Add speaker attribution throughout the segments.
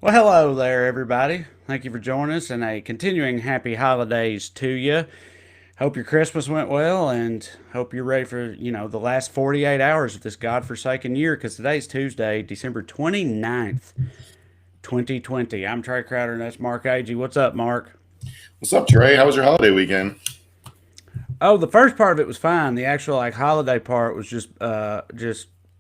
Speaker 1: Well, hello there, everybody. Thank you for joining us and a continuing happy holidays to you. Hope your Christmas went well and hope you're ready for, the last 48 hours of this godforsaken year because today's Tuesday, December 29th, 2020. I'm Trey Crowder and that's Mark Agee. What's up, Mark?
Speaker 2: What's up, Trey? How was your holiday weekend?
Speaker 1: Oh, the first part of it was fine. The actual holiday part was just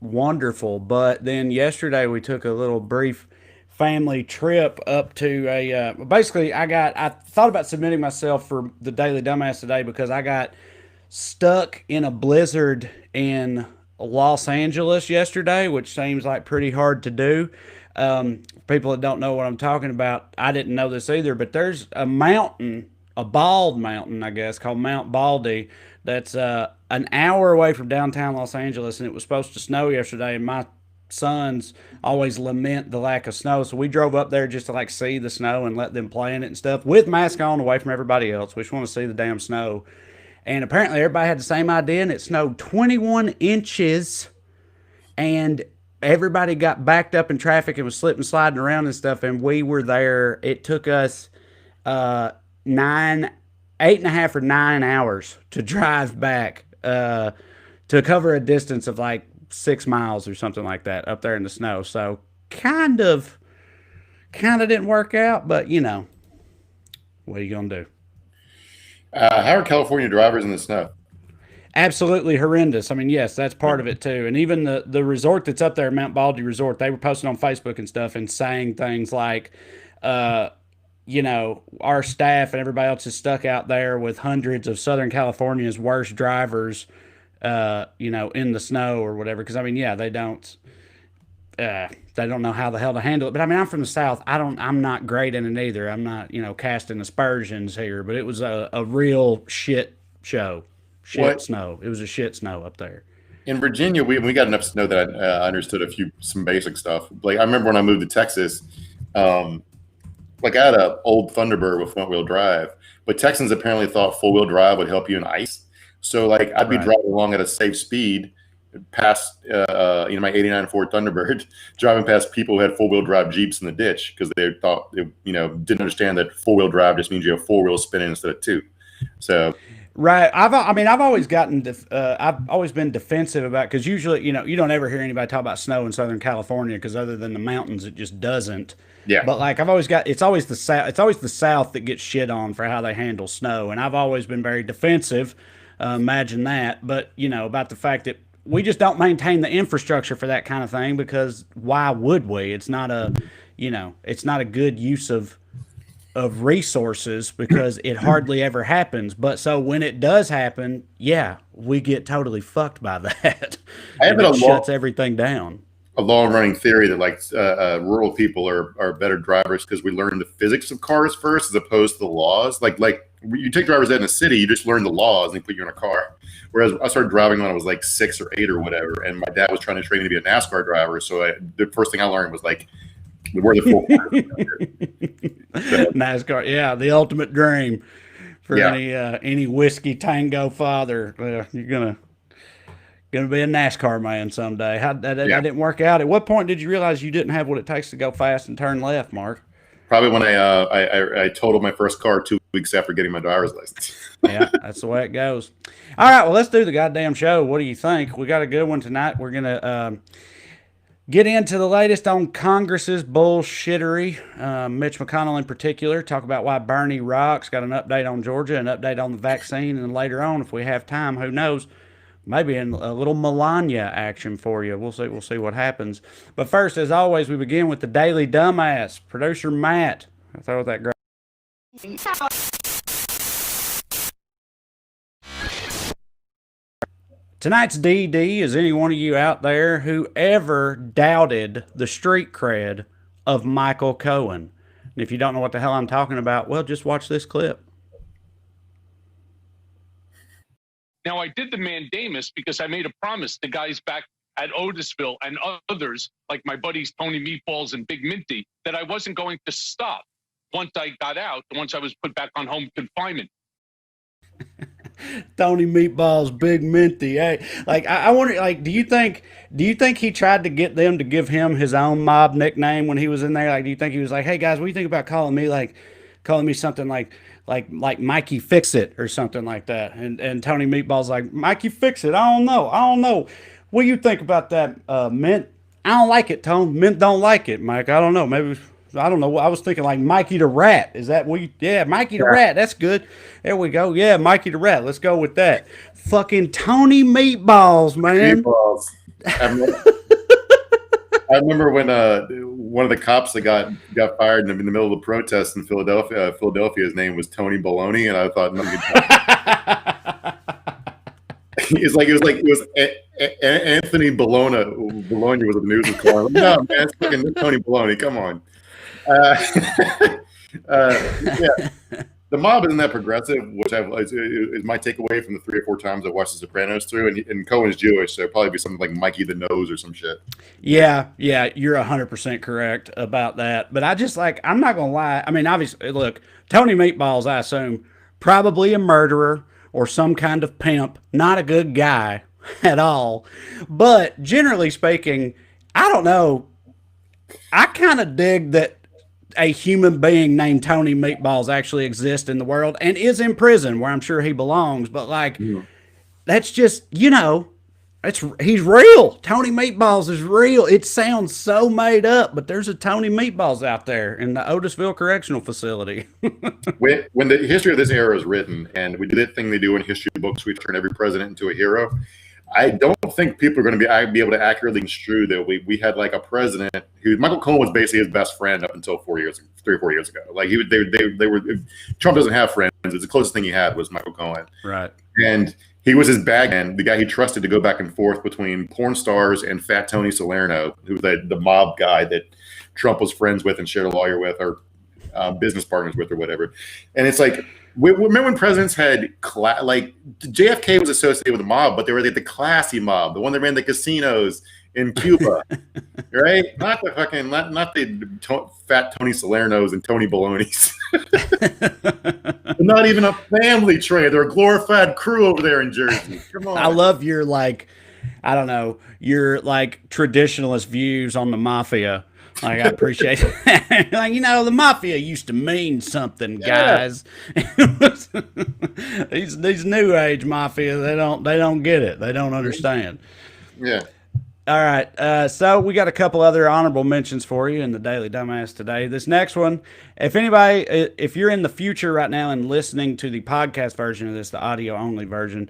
Speaker 1: wonderful. But then yesterday we took a little brief family trip up to a basically I thought about submitting myself for the Daily Dumbass today because I got stuck in a blizzard in Los Angeles yesterday, which seems like pretty hard to do. People that don't know what I'm talking about, I didn't know this either, but there's a mountain, a bald mountain, I guess, called Mount Baldy, that's an hour away from downtown Los Angeles, and it was supposed to snow yesterday. And my sons always lament the lack of snow, so we drove up there just to see the snow and let them play in it and stuff with mask on, away from everybody else. We just want to see the damn snow. And apparently everybody had the same idea, and it snowed 21 inches, and everybody got backed up in traffic and was slipping, sliding around and stuff. And we were there. It took us uh, nine, 8.5 or 9 hours to drive back to cover a distance of like 6 miles or something like that up there in the snow. So kind of didn't work out, but what are you gonna do?
Speaker 2: How are California drivers in the snow?
Speaker 1: Absolutely horrendous. I mean, yes, that's part of it too. And even the resort that's up there, Mount Baldy Resort, they were posting on Facebook and stuff and saying things like, uh, our staff and everybody else is stuck out there with hundreds of Southern California's worst drivers, in the snow or whatever. Because I mean, yeah, they don't know how the hell to handle it. But I mean, I'm from the South. I'm not great in it either. I'm not, casting aspersions here. But it was a real shit show, shit
Speaker 2: What
Speaker 1: snow. It was a shit snow up there.
Speaker 2: in Virginia, we got enough snow that I understood some basic stuff. Like I remember when I moved to Texas, um, like I had an old Thunderbird with front wheel drive, but Texans apparently thought full wheel drive would help you in ice. So like I'd be
Speaker 1: Right.
Speaker 2: driving along at a safe speed, past my '89 Ford Thunderbird, driving past people who had full wheel drive Jeeps in the ditch because they thought didn't understand that full wheel drive just means you have four wheels spinning instead of two. So
Speaker 1: Right. I mean, I've always been defensive about because usually, you don't ever hear anybody talk about snow in Southern California because other than the mountains, it just doesn't.
Speaker 2: yeah,
Speaker 1: But I've always got, it's always the South that gets shit on for how they handle snow, and I've always been very defensive. Imagine that, but about the fact that we just don't maintain the infrastructure for that kind of thing because why would we? It's not a good use of resources because it hardly ever happens. But so when it does happen, yeah, we get totally fucked by that.
Speaker 2: I have
Speaker 1: And
Speaker 2: it
Speaker 1: it shuts everything down.
Speaker 2: a long running theory that rural people are better drivers because we learn the physics of cars first as opposed to the laws. Like you take driver's ed in a city, you just learn the laws and they put you in a car. Whereas I started driving when I was like 6 or 8 or whatever, and my dad was trying to train me to be a NASCAR driver. So the first thing I learned was like where the full so,
Speaker 1: NASCAR, yeah, the ultimate dream for
Speaker 2: yeah.
Speaker 1: any whiskey tango father. You're gonna be a NASCAR man someday. That
Speaker 2: Yeah,
Speaker 1: didn't work out. At what point did you realize you didn't have what it takes to go fast and turn left, Mark?
Speaker 2: probably when I totaled my first car 2 weeks after getting my driver's license.
Speaker 1: Yeah, that's the way it goes. All right, well, let's do the goddamn show. What do you think? We got a good one tonight. We're gonna get into the latest on Congress's bullshittery. Mitch McConnell in particular. Talk about why Bernie rocks. Got an update on Georgia, an update on the vaccine, and later on, if we have time, who knows? Maybe in a little Melania action for you. We'll see. We'll see what happens. But first, as always, we begin with the Daily Dumbass. Producer Matt, throw that great. Tonight's DD is any one of you out there who ever doubted the street cred of Michael Cohen. And if you don't know what the hell I'm talking about, well, just watch this clip.
Speaker 3: Now, I did the mandamus because I made a promise to guys back at Otisville and others, like my buddies Tony Meatballs and Big Minty, that I wasn't going to stop once I got out, once I was put back on home confinement.
Speaker 1: Tony Meatballs, Big Minty. Hey, like I wonder, like, do you think he tried to get them to give him his own mob nickname when he was in there? Like, do you think he was like, hey guys, what do you think about calling me something like Mikey Fix It or something like that? And Tony Meatballs like, Mikey Fix It. I don't know. What do you think about that, Mint? I don't like it, Tone. Mint don't like it, Mike. I don't know. Maybe I don't know. I was thinking like Mikey the Rat. Is that what you? Yeah, Mikey the Rat. That's good. There we go. Yeah, Mikey the Rat. Let's go with that. Fucking Tony Meatballs, man.
Speaker 2: Meatballs. I remember when one of the cops that got fired in the middle of the protest in Philadelphia, his name was Tony Baloney, and I thought, no, it was Anthony Bologna. Bologna was the news was calling. No, man, it's fucking Tony Baloney. Come on. Yeah. The mob isn't that progressive, which is my takeaway from the 3 or 4 times I watched The Sopranos through. And Cohen's Jewish, so it'd probably be something like Mikey the Nose or some shit.
Speaker 1: Yeah, you're 100% correct about that. But I'm not gonna lie. I mean, obviously, look, Tony Meatballs, I assume, probably a murderer or some kind of pimp, not a good guy at all. But generally speaking, I don't know. I kind of dig that a human being named Tony Meatballs actually exists in the world and is in prison where I'm sure he belongs. But like, that's just, he's real. Tony Meatballs is real. It sounds so made up, but there's a Tony Meatballs out there in the Otisville Correctional Facility.
Speaker 2: When the history of this era is written, and we did that thing they do in history books, we turn every president into a hero. I don't think people are going to be able to accurately construe that we had like a president who Michael Cohen was basically his best friend up until 3 or 4 years ago. Like they were. Trump doesn't have friends. It's the closest thing he had was Michael Cohen.
Speaker 1: Right.
Speaker 2: And he was his bag man, the guy he trusted to go back and forth between porn stars and Fat Tony Salerno, who was the mob guy that Trump was friends with and shared a lawyer with, or business partners with, or whatever. And it's like, remember when presidents had like JFK was associated with the mob, but they were like the classy mob, the one that ran the casinos in Cuba, right? Not the Fat Tony Salernos and Tony Baloney's. Not even a family trade. They're a glorified crew over there in Jersey. Come on.
Speaker 1: I love your I don't know, your traditionalist views on the mafia. Like, I appreciate it. Like, the mafia used to mean something, guys. These new age mafia, they don't get it. They don't understand.
Speaker 2: Yeah.
Speaker 1: All right. So we got a couple other honorable mentions for you in the Daily Dumbass today. This next one, if you're in the future right now and listening to the podcast version of this, the audio only version,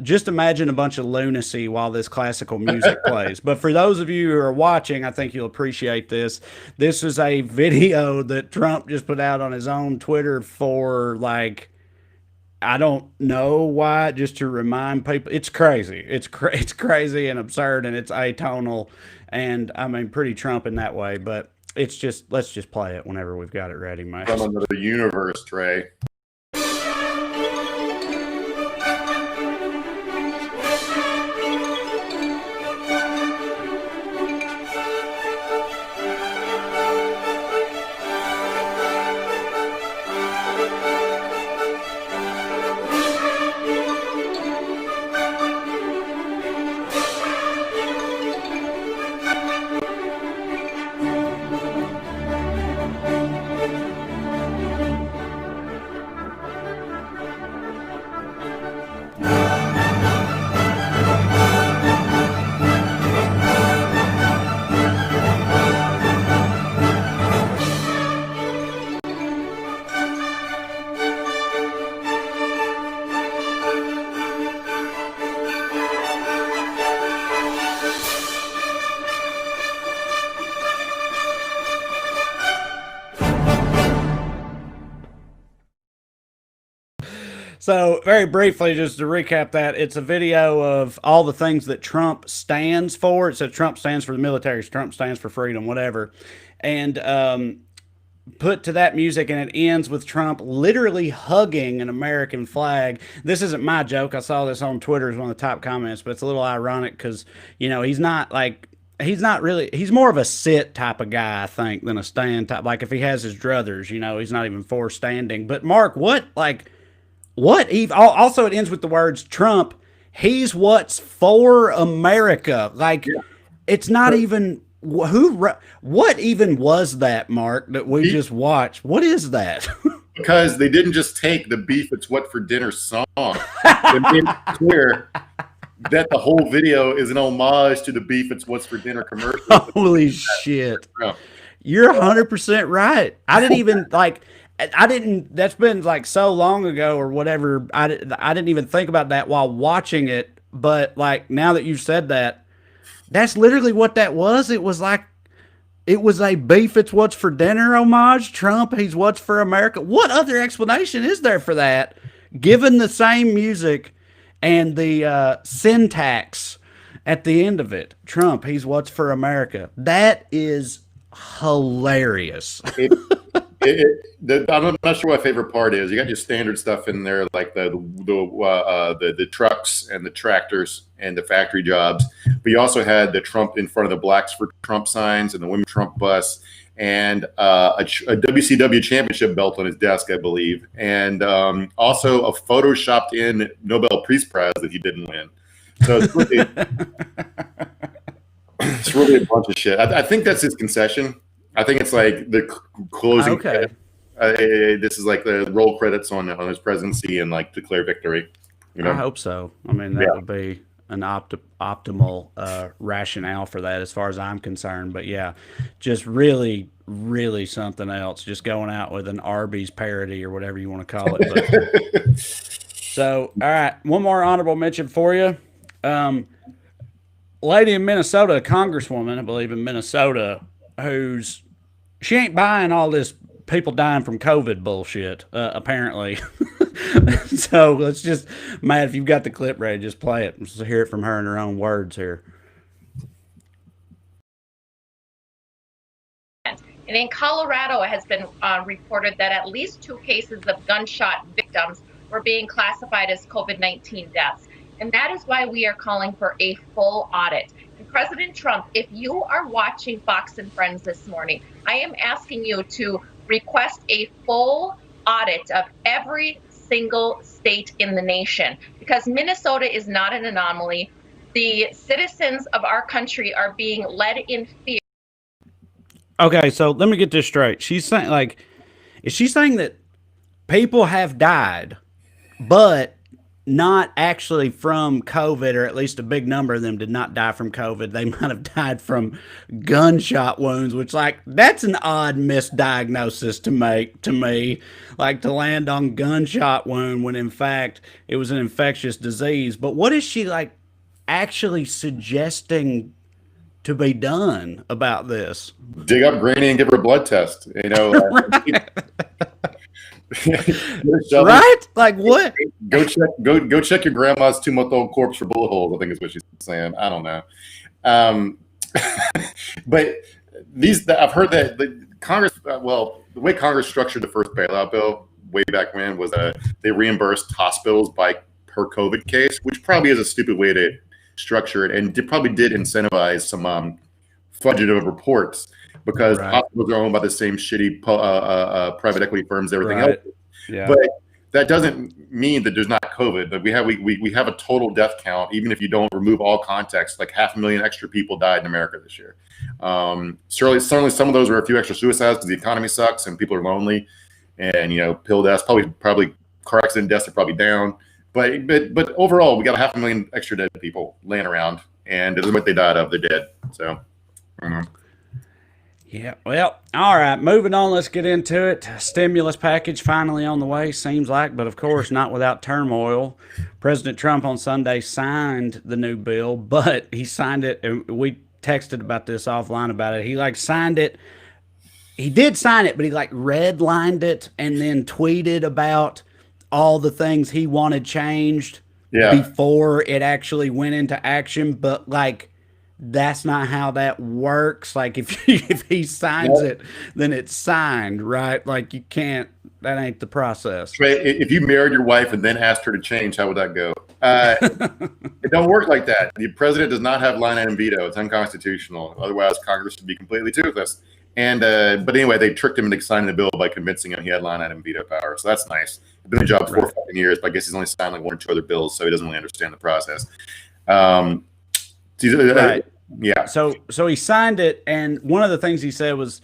Speaker 1: just imagine a bunch of lunacy while this classical music plays. But for those of you who are watching, I think you'll appreciate this. This is a video that Trump just put out on his own Twitter for I don't know why, just to remind people. It's crazy. It's crazy and absurd, and it's atonal, and I mean pretty Trump in that way. But let's just play it whenever we've got it ready, Mike.
Speaker 2: From another universe, Trey.
Speaker 1: So very briefly, just to recap that, it's a video of all the things that Trump stands for. It says Trump stands for the military, Trump stands for freedom, whatever. And put to that music, and it ends with Trump literally hugging an American flag. This isn't my joke. I saw this on Twitter as one of the top comments, but it's a little ironic because, he's not really, he's more of a sit type of guy, I think, than a stand type. Like if he has his druthers, he's not even for standing. But Mark, what Also, it ends with the words Trump. He's what's for America. Like, it's not even what even was that, Mark, that we just watched? What is that?
Speaker 2: Because they didn't just take the beef it's what for dinner song. They made it clear that the whole video is an homage to the beef it's what's for dinner commercial.
Speaker 1: Holy shit. You're 100% right. That's been like so long ago or whatever. I didn't even think about that while watching it. But like now that you've said that, that's literally what that was. It was a beef it's what's for dinner homage. Trump, he's what's for America. What other explanation is there for that? Given the same music and the syntax at the end of it. Trump, he's what's for America. That is hilarious.
Speaker 2: I'm not sure what my favorite part is. You got your standard stuff in there, like the trucks and the tractors and the factory jobs. But you also had the Trump in front of the Blacks for Trump signs and the Women Trump bus and a WCW championship belt on his desk, I believe, and also a photoshopped in Nobel Peace Prize that he didn't win. So it's really, it's really a bunch of shit. I think that's his concession. I think it's like the closing.
Speaker 1: Okay.
Speaker 2: This is like the roll credits on his presidency and like declare victory. You know?
Speaker 1: I hope so. I mean, that would be an optimal rationale for that as far as I'm concerned. But yeah, just really, really something else. Just going out with an Arby's parody or whatever you want to call it. But, so, all right, one more honorable mention for you. Lady in Minnesota, a congresswoman, I believe in Minnesota, she ain't buying all this people dying from COVID bullshit, apparently. So let's just, Matt, if you've got the clip ready, just play it. Let's hear it from her in her own words here.
Speaker 4: And in Colorado, it has been reported that at least 2 cases of gunshot victims were being classified as COVID-19 deaths. And that is why we are calling for a full audit. And President Trump, if you are watching Fox and Friends this morning, I am asking you to request a full audit of every single state in the nation, because Minnesota is not an anomaly. The citizens of our country are being led in fear.
Speaker 1: Okay, so let me get this straight. She's saying, like, is she saying that people have died, but not actually from COVID, or at least a big number of them did not die from COVID? They might have died from gunshot wounds, which, like, that's an odd misdiagnosis to make to me, like to land on gunshot wound when in fact it was an infectious disease. But what is she like actually suggesting to be done about this?
Speaker 2: Dig up Granny and give her a blood test. You know,
Speaker 1: right? Like what?
Speaker 2: Go check your grandma's 2-month-old corpse for bullet holes, I think is what she's saying. I don't know. But I've heard that the Congress, the way Congress structured the first bailout bill way back when was they reimbursed hospitals per COVID case, which probably is a stupid way to structure it, and probably did incentivize some fudging of reports, because hospitals are owned by the same shitty private equity firms, everything else.
Speaker 1: Yeah.
Speaker 2: But that doesn't mean that there's not COVID. But we have a total death count, even if you don't remove all context. Like 500,000 extra people died in America this year. Certainly some of those were a few extra suicides because the economy sucks and people are lonely, and pill deaths, probably car accident deaths are probably down. But overall, we got 500,000 extra dead people laying around, and this is what they died of. They're dead. So.
Speaker 1: Yeah, well, all right, moving on, let's get into it. Stimulus package finally on the way, seems like, but of course not without turmoil. President Trump on Sunday signed the new bill, but he signed it, and we texted about this offline about it. He signed it. He did sign it, but he redlined it and then tweeted about all the things he wanted changed before it actually went into action, but that's not how that works. Like if he signs it, then it's signed, right? Like you can't. That ain't the process.
Speaker 2: Right. If you married your wife and then asked her to change, how would that go? It don't work like that. The president does not have line item veto. It's unconstitutional. Otherwise, Congress would be completely toothless. And but anyway, they tricked him into signing the bill by convincing him he had line item veto power. So that's nice. Been in the job 4
Speaker 1: Right.
Speaker 2: or 5 years, but I guess he's only signed like 1 or 2 other bills, so he doesn't really understand the process. Um,
Speaker 1: Right.
Speaker 2: Yeah.
Speaker 1: So he signed it, and one of the things he said was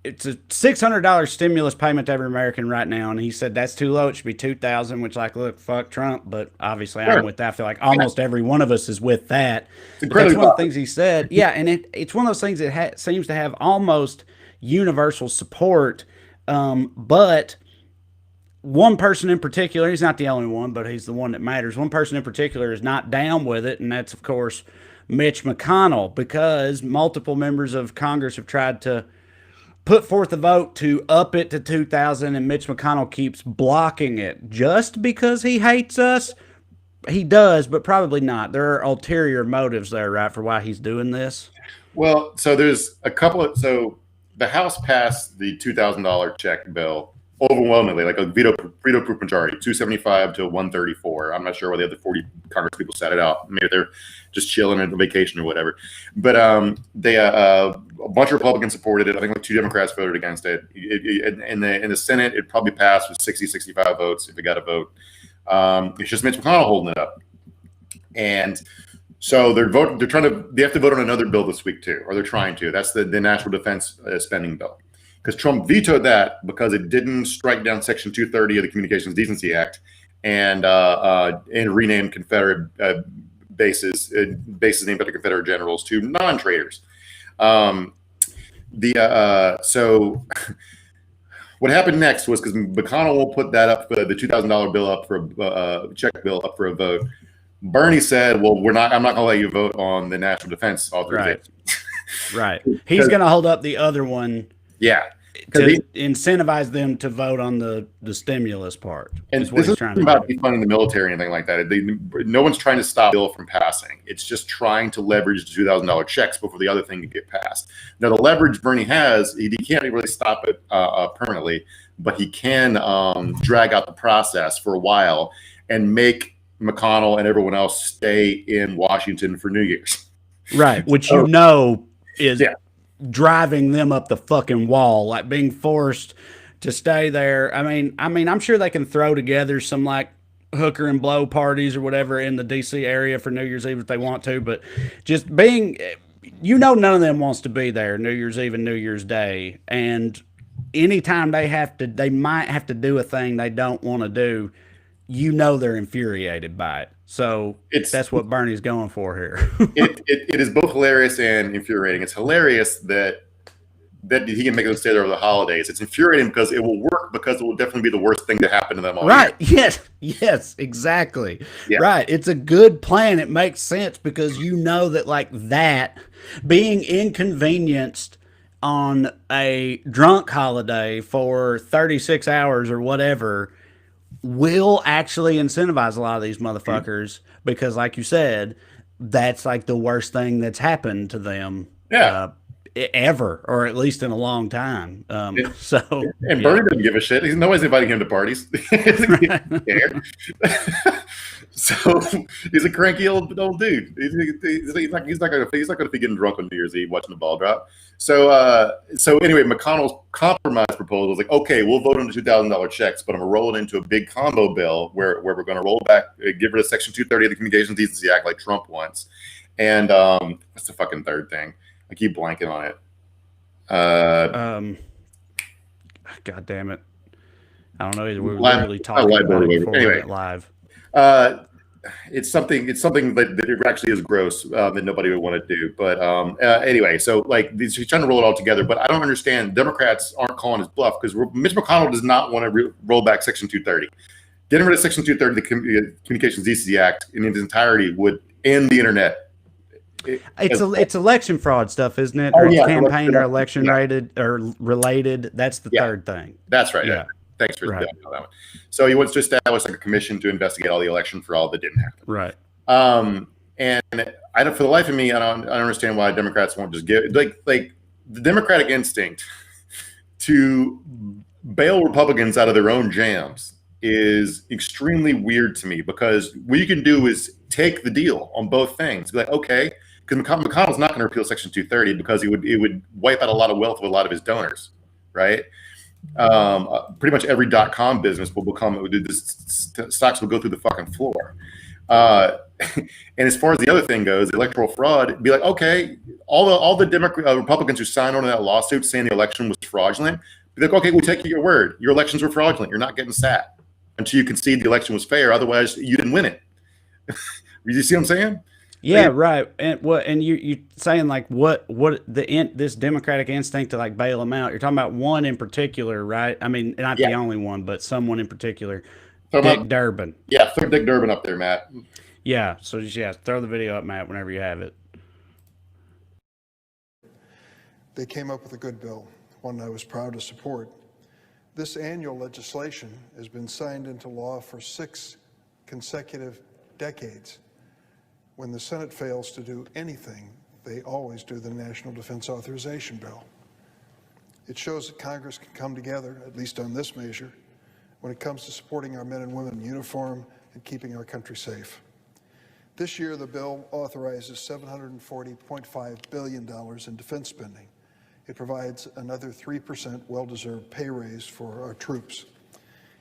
Speaker 1: it's a $600 stimulus payment to every American right now, and he said that's too low. It should be 2,000. Which, like, look, fuck Trump, but obviously
Speaker 2: Sure.
Speaker 1: I'm with that. I feel like almost every one of us is with that.
Speaker 2: It's
Speaker 1: But that's
Speaker 2: incredibly
Speaker 1: one of the things he said. Yeah, and it's one of those things that seems to have almost universal support, but one person in particular, he's not the only one, but he's the one that matters. One person in particular is not down with it, and that's, of course, Mitch McConnell, because multiple members of Congress have tried to put forth a vote to up it to 2,000, and Mitch McConnell keeps blocking it just because he hates us. He does, but probably not. There are ulterior motives there, right, for why he's doing this.
Speaker 2: Well, so there's a couple of so the House passed the $2,000 check bill overwhelmingly, like a veto-proof majority, 275 to 134. I'm not sure why the other 40 Congress people sat it out. Maybe they're just chilling on vacation or whatever. But they a bunch of Republicans supported it. I think like 2 Democrats voted against it. In the Senate, it probably passed with 60, 65 votes if it got a vote. It's just Mitch McConnell holding it up, and so they have to vote on another bill this week too, or they're trying to. That's the national defense spending bill, because Trump vetoed that because it didn't strike down Section 230 of the Communications Decency Act and rename Confederate bases named after Confederate generals to non-traitors. So what happened next was, because McConnell will put that up, the $2,000 bill up for check bill up for a vote. Bernie said, "Well, I'm not going to let you vote on the national defense authorization."
Speaker 1: Right. He's going to hold up the other one.
Speaker 2: Yeah.
Speaker 1: To incentivize them to vote on the stimulus part.
Speaker 2: And this isn't about defunding the military or anything like that. No one's trying to stop the bill from passing. It's just trying to leverage the $2,000 checks before the other thing can get passed. Now, the leverage Bernie has, he can't really stop it permanently, but he can drag out the process for a while and make McConnell and everyone else stay in Washington for New Year's.
Speaker 1: Right, which is driving them up the fucking wall, like being forced to stay there. I mean, I'm sure they can throw together some like hooker and blow parties or whatever in the DC area for New Year's Eve if they want to, but just being, none of them wants to be there New Year's Eve and New Year's Day, and anytime they might have to do a thing they don't want to do, they're infuriated by it. So that's what Bernie's going for here.
Speaker 2: it is both hilarious and infuriating. It's hilarious that he can make them stay there over the holidays. It's infuriating because it will work, because it will definitely be the worst thing to happen to them all
Speaker 1: right.
Speaker 2: year.
Speaker 1: Yes, exactly.
Speaker 2: Yeah.
Speaker 1: Right. It's a good plan. It makes sense because that like that being inconvenienced on a drunk holiday for 36 hours or whatever will actually incentivize a lot of these motherfuckers, because like you said, that's like the worst thing that's happened to them ever, or at least in a long time. Bernie
Speaker 2: doesn't give a shit. Nobody's inviting him to parties. So he's a cranky old dude. He's not going to be getting drunk on New Year's Eve watching the ball drop. So anyway, McConnell's compromise proposal was like, okay, we'll vote on the $2,000 checks, but I'm going to roll it into a big combo bill where we're going to roll back, get rid of Section 230 of the Communications Decency Act like Trump wants. And what's the fucking third thing? I keep blanking on it.
Speaker 1: God damn it. I don't know either. We were literally talking about it before we went live.
Speaker 2: It's something that it actually is gross that nobody would want to do. But anyway, so like he's trying to roll it all together. But I don't understand. Democrats aren't calling his bluff, because Mitch McConnell does not want to roll back Section 230. Getting rid of Section 230 of the Communications Decency Act in its entirety would end the internet.
Speaker 1: It's election fraud stuff, isn't it? Or it's campaign or election related. That's the third thing.
Speaker 2: That's right. Yeah. Thanks for that one. So he wants to establish like a commission to investigate all the election fraud that didn't happen.
Speaker 1: Right.
Speaker 2: And for the life of me, I don't understand why Democrats won't just give like the Democratic instinct to bail Republicans out of their own jams is extremely weird to me, because what you can do is take the deal on both things. Be like, okay, because McConnell's not going to repeal Section 230 because it would wipe out a lot of wealth of a lot of his donors, right? Pretty much every .com business will become, stocks will go through the fucking floor. And as far as the other thing goes, electoral fraud, be like, okay, all the Republicans who signed on to that lawsuit saying the election was fraudulent, be like, okay, we'll take your word. Your elections were fraudulent. You're not getting sat until you concede the election was fair. Otherwise, you didn't win it. You see what I'm saying?
Speaker 1: Yeah, right. And what? And you saying like what this democratic instinct to like bail them out? You're talking about one in particular, right? I mean, not the only one, but someone in particular. Dick Durbin.
Speaker 2: Yeah, throw Dick Durbin up there, Matt.
Speaker 1: Yeah. So yeah, throw the video up, Matt, whenever you have it.
Speaker 5: They came up with a good bill, one I was proud to support. This annual legislation has been signed into law for 6 consecutive decades. When the Senate fails to do anything, they always do the National Defense Authorization Bill. It shows that Congress can come together, at least on this measure, when it comes to supporting our men and women in uniform and keeping our country safe. This year, the bill authorizes $740.5 billion in defense spending. It provides another 3% well-deserved pay raise for our troops.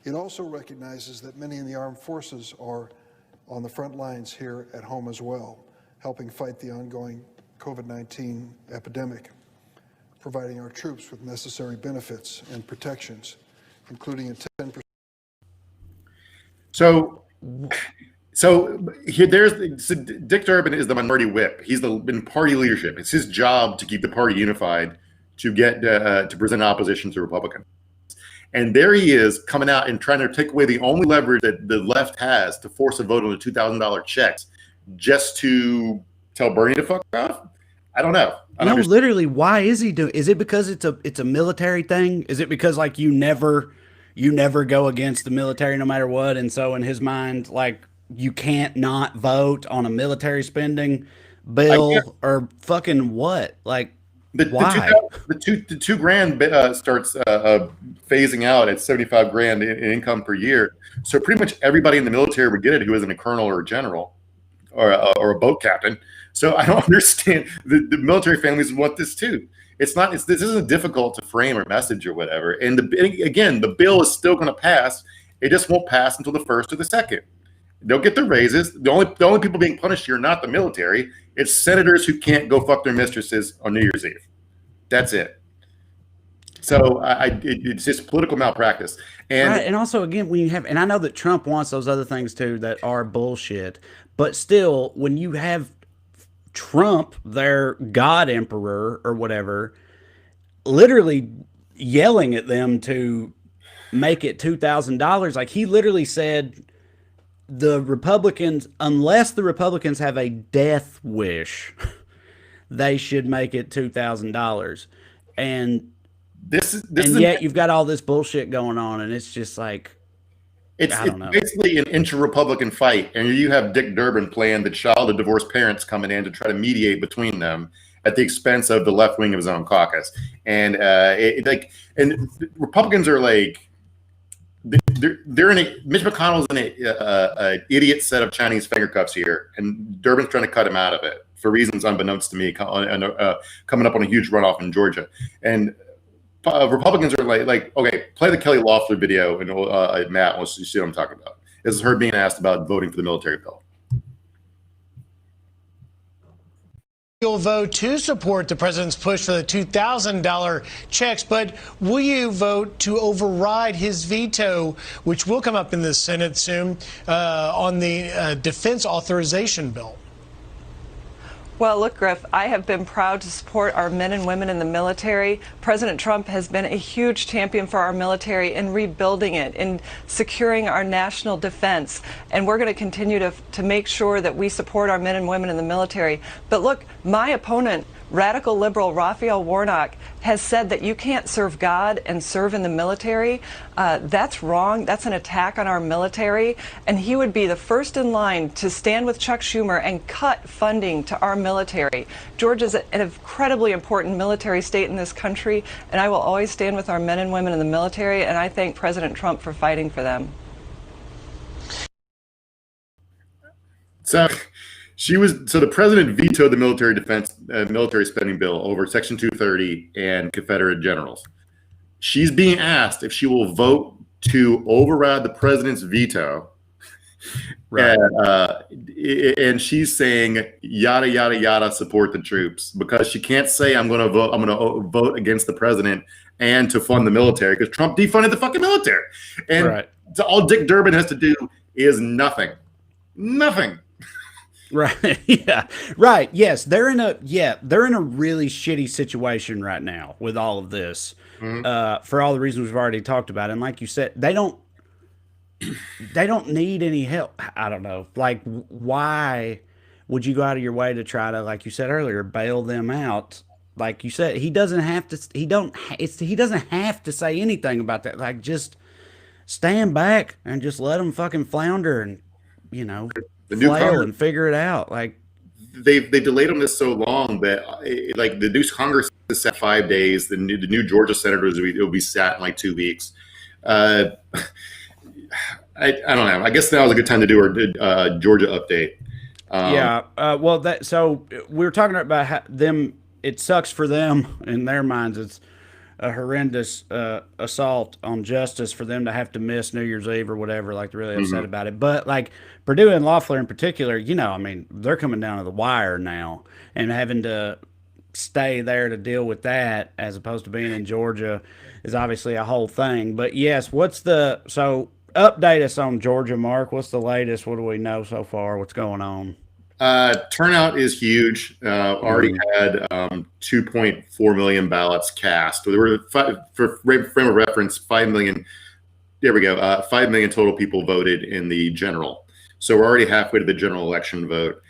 Speaker 5: It also recognizes that many in the armed forces are on the front lines here at home as well, helping fight the ongoing COVID-19 epidemic, providing our troops with necessary benefits and protections, including a 10%.
Speaker 2: So here, Dick Durbin is the minority whip. He's in party leadership. It's his job to keep the party unified, to get to present opposition to Republicans. And there he is coming out and trying to take away the only leverage that the left has to force a vote on the $2,000 checks, just to tell Bernie to fuck off. I don't know.
Speaker 1: No, literally, why is he doing? Is it because it's a military thing? Is it because like you never go against the military no matter what, and so in his mind, like you can't not vote on a military spending bill or fucking what? Like why?
Speaker 2: The $2,000 starts phasing out at $75,000 in income per year. So pretty much everybody in the military would get it who isn't a colonel or a general or a boat captain. So I don't understand. The military families want this too. This isn't difficult to frame or message or whatever. And again, the bill is still going to pass. It just won't pass until the 1st or the 2nd. They'll get their raises. The only people being punished here are not the military. It's senators who can't go fuck their mistresses on New Year's Eve. That's it. So it's just political malpractice. And
Speaker 1: right, and also again, when you have, and I know that Trump wants those other things too that are bullshit, but still, when you have Trump, their God emperor or whatever, literally yelling at them to make it $2,000, like he literally said, the Republicans, unless the Republicans have a death wish, they should make it $2,000. And yet you've got all this bullshit going on, and it's just like, I don't know.
Speaker 2: It's basically an intra-Republican fight, and you have Dick Durbin playing the child of divorced parents coming in to try to mediate between them at the expense of the left wing of his own caucus. And Republicans are like, they're in Mitch McConnell's in a idiot set of Chinese finger cuffs here, and Durbin's trying to cut him out of it for reasons unbeknownst to me, coming up on a huge runoff in Georgia. And Republicans are like, okay, play the Kelly Loeffler video, and Matt wants to see what I'm talking about. This is her being asked about voting for the military bill.
Speaker 6: You'll vote to support the president's push for the $2,000 checks, but will you vote to override his veto, which will come up in the Senate soon, on the defense authorization bill?
Speaker 7: Well, look, Griff, I have been proud to support our men and women in the military. President Trump has been a huge champion for our military in rebuilding it, in securing our national defense. And we're going to continue to make sure that we support our men and women in the military. But look, my opponent, radical liberal Raphael Warnock, has said that you can't serve God and serve in the military. That's wrong. That's an attack on our military. And he would be the first in line to stand with Chuck Schumer and cut funding to our military. Georgia is an incredibly important military state in this country, and I will always stand with our men and women in the military, and I thank President Trump for fighting for them.
Speaker 2: So the president vetoed the military spending bill over Section 230 and Confederate generals. She's being asked if she will vote to override the president's veto.
Speaker 1: Right.
Speaker 2: And she's saying yada yada yada, support the troops, because she can't say I'm going to vote against the president and to fund the military, because Trump defunded the fucking military. And all Dick Durbin has to do is nothing.
Speaker 1: Right. Yeah. Right. Yes. They're in a really shitty situation right now with all of this, for all the reasons we've already talked about. And like you said, they don't need any help. I don't know. Like, why would you go out of your way to try to, like you said earlier, bail them out? Like you said, he doesn't have to. He doesn't have to say anything about that. Like, just stand back and just let them fucking flounder and, flail and figure it out. Like,
Speaker 2: they delayed on this so long that like the new Congress is set 5 days. The new Georgia senators will be sat in like 2 weeks. I don't know. I guess now is a good time to do our Georgia update.
Speaker 1: So we were talking about how them. It sucks for them in their minds. It's a horrendous assault on justice for them to have to miss New Year's Eve or whatever. Like, they're really upset about it. But like Purdue and Loeffler in particular, they're coming down to the wire now and having to stay there to deal with that, as opposed to being in Georgia, is obviously a whole thing. But yes, update us on Georgia, Mark. What's the latest? What do we know so far? What's going on?
Speaker 2: Turnout is huge. Already had 2.4 million ballots cast. There were, for frame of reference, 5 million. There we go. 5 million total people voted in the general. So we're already halfway to the general election vote.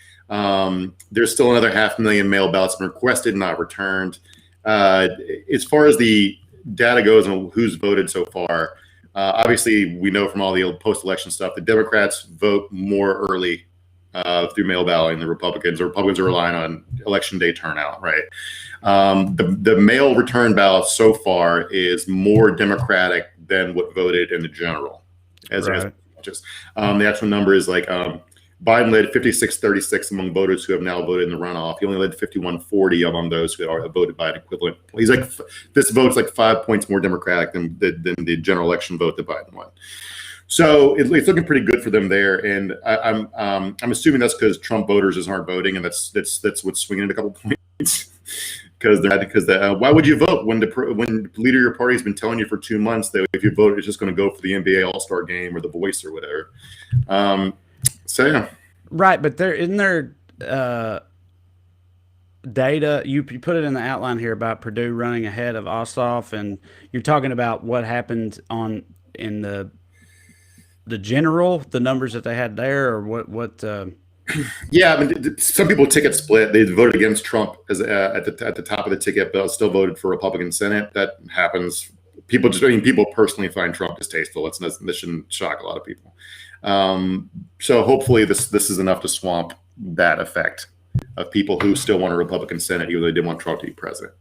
Speaker 2: There's still another 500,000 mail ballots requested, not returned. As far as the data goes on who's voted so far, obviously we know from all the post-election stuff, the Democrats vote more early through mail balloting than Republicans. Republicans are relying on election day turnout, right? The mail return ballot so far is more Democratic than what voted in the general. The actual number is like Biden led 56-36 among voters who have now voted in the runoff. He only led 51-40 among those who are voted by an equivalent. He's like, this vote's like 5 points more Democratic than the general election vote that Biden won. So it's looking pretty good for them there, and I'm assuming that's because Trump voters just aren't voting, and that's what's swinging it a couple points. Because why would you vote when the leader of your party has been telling you for 2 months that if you vote, it's just going to go for the NBA All-Star game or The Voice or whatever.
Speaker 1: Right, but isn't there data? You put it in the outline here about Purdue running ahead of Ossoff, and you're talking about what happened in the general, the numbers that they had there, or what?
Speaker 2: Yeah, I mean, some people ticket split. They voted against Trump at the top of the ticket, but still voted for Republican Senate. That happens. People personally find Trump distasteful. This shouldn't shock a lot of people. So hopefully this is enough to swamp that effect of people who still want a Republican Senate, even though they didn't want Trump to be president.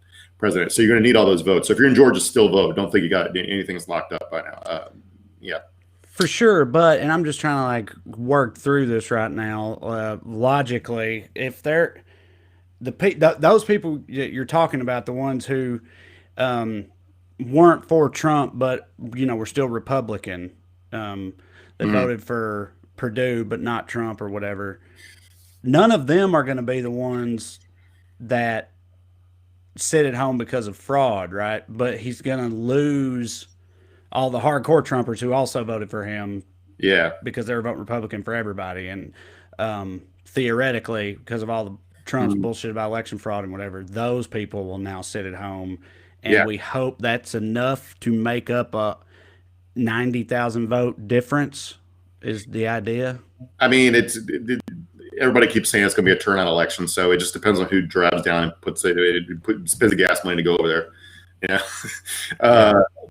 Speaker 2: So you're going to need all those votes. So if you're in Georgia, still vote. Don't think you got anything's locked up by now.
Speaker 1: For sure, and I'm just trying to like work through this right now logically. If they're those people you're talking about, the ones who weren't for Trump but were still Republican, they voted for Purdue but not Trump or whatever. None of them are going to be the ones that sit at home because of fraud, right? But he's going to lose all the hardcore Trumpers who also voted for him, because they were voting Republican for everybody. And theoretically, because of all the Trump's bullshit about election fraud and whatever, those people will now sit at home. And we hope that's enough to make up a 90,000 vote difference is the idea.
Speaker 2: I mean, everybody keeps saying it's going to be a turnout election, so it just depends on who drives down and spends the gas money to go over there.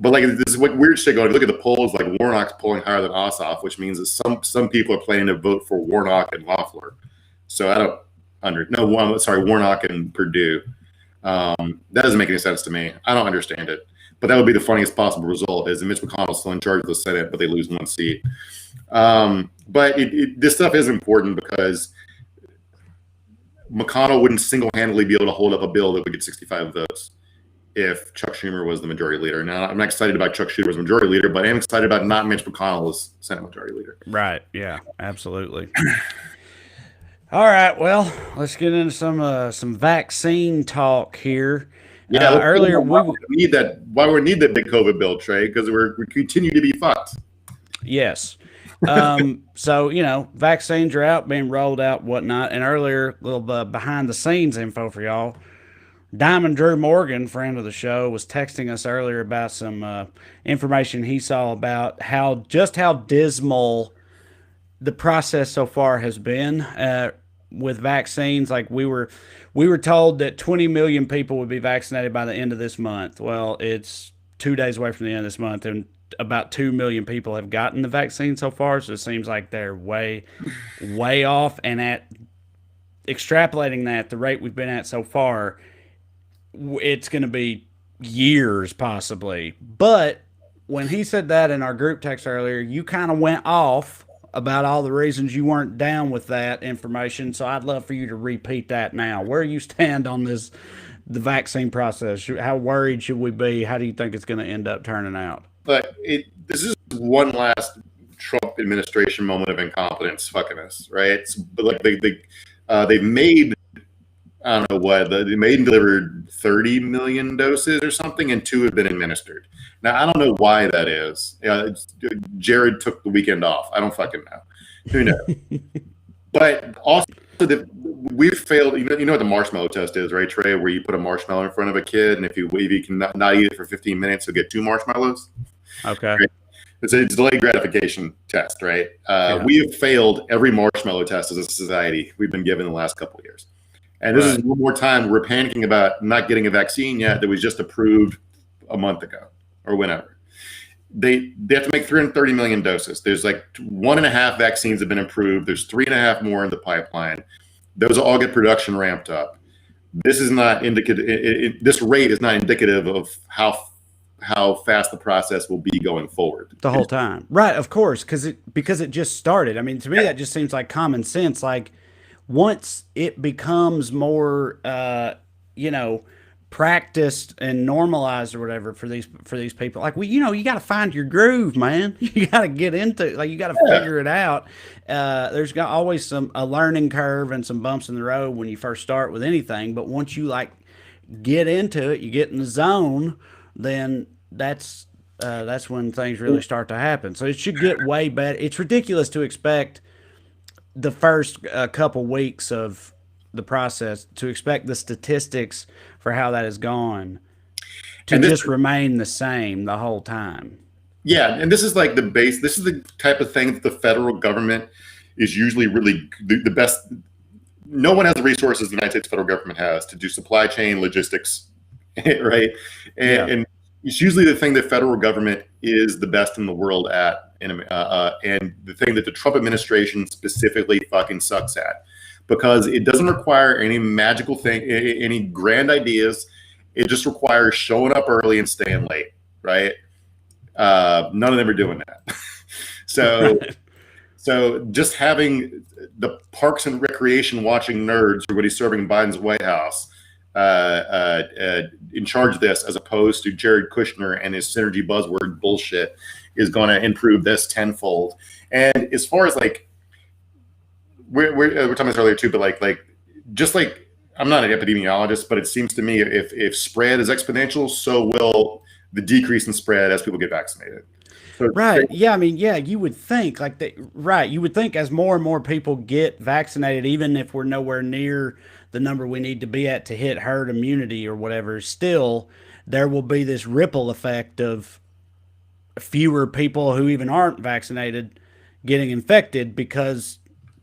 Speaker 2: But like this is what weird shit going. Look at the polls. Like Warnock's polling higher than Ossoff, which means that some people are planning to vote for Warnock and Loeffler. So I don't Warnock and Purdue. That doesn't make any sense to me. I don't understand it. But that would be the funniest possible result: is Mitch McConnell's still in charge of the Senate, but they lose one seat. But this stuff is important because McConnell wouldn't single-handedly be able to hold up a bill that would get 65 votes. if Chuck Schumer was the majority leader. Now, I'm not excited about Chuck Schumer as majority leader, but I am excited about not Mitch McConnell as Senate majority leader.
Speaker 1: Right. Yeah, absolutely. All right. Well, let's get into some vaccine talk here.
Speaker 2: Yeah,
Speaker 1: Earlier
Speaker 2: why we need that big COVID bill, Trey, because we continue to be fucked.
Speaker 1: Yes. So, vaccines are out, being rolled out, whatnot. And earlier, a little behind the scenes info for y'all. Diamond Drew Morgan, friend of the show, was texting us earlier about some information he saw about how dismal the process so far has been with vaccines. Like we were told that 20 million people would be vaccinated by the end of this month. Well, it's 2 days away from the end of this month, and about 2 million people have gotten the vaccine so far. So it seems like they're way off. And at extrapolating that, the rate we've been at so far, it's going to be years possibly. But when he said that in our group text earlier, you kind of went off about all the reasons you weren't down with that information. So I'd love for you to repeat that now. Where you stand on the vaccine process? How worried should we be? How do you think it's going to end up turning out?
Speaker 2: But this is one last Trump administration moment of incompetence fucking us, right? But like they've made, I don't know what, they made and delivered 30 million doses or something, and 2 have been administered. Now, I don't know why that is. Jared took the weekend off. I don't fucking know. Who knows? But also, we've failed. You know what the marshmallow test is, right, Trey? Where you put a marshmallow in front of a kid, and if you can not eat it for 15 minutes, you'll get 2 marshmallows.
Speaker 1: Okay.
Speaker 2: Right? It's a delayed gratification test, right?
Speaker 1: Yeah.
Speaker 2: We have failed every marshmallow test as a society we've been given the last couple of years. And this is one more time we're panicking about not getting a vaccine yet that was just approved a month ago or whenever. They have to make 330 million doses. There's like 1.5 vaccines have been approved. There's 3.5 more in the pipeline. Those all get production ramped up. This is not indicative. This rate is not indicative of how fast the process will be going forward.
Speaker 1: The whole time, right? Of course, because it just started. I mean, to me, that just seems like common sense. Like once it becomes more, practiced and normalized or whatever for these people, like you got to find your groove, man. You got to get into, like, you got to figure it out. There's always a learning curve and some bumps in the road when you first start with anything, but once you like get into it, you get in the zone, then that's when things really start to happen. So it should get way better. It's ridiculous to expect the first couple weeks of the process to expect the statistics for how that has gone to just remain the same the whole time.
Speaker 2: Yeah, and this is like the base. This is the type of thing that the federal government is usually really the best. No one has the resources the United States federal government has to do supply chain logistics, right? And it's usually the thing that federal government is the best in the world at, and the thing that the Trump administration specifically fucking sucks at, because it doesn't require any magical thing, any grand ideas. It just requires showing up early and staying late, right? None of them are doing that. So just having the Parks and Recreation watching nerds, or what he's serving in Biden's White House, in charge of this, as opposed to Jared Kushner and his synergy buzzword bullshit, is going to improve this tenfold. And as far as like, we're talking about this earlier too, but like just like, I'm not an epidemiologist, but it seems to me if spread is exponential, so will the decrease in spread as people get vaccinated. So,
Speaker 1: right. Yeah. I mean, yeah, you would think like that. Right. You would think as more and more people get vaccinated, even if we're nowhere near the number we need to be at to hit herd immunity or whatever, still there will be this ripple effect of fewer people who even aren't vaccinated getting infected because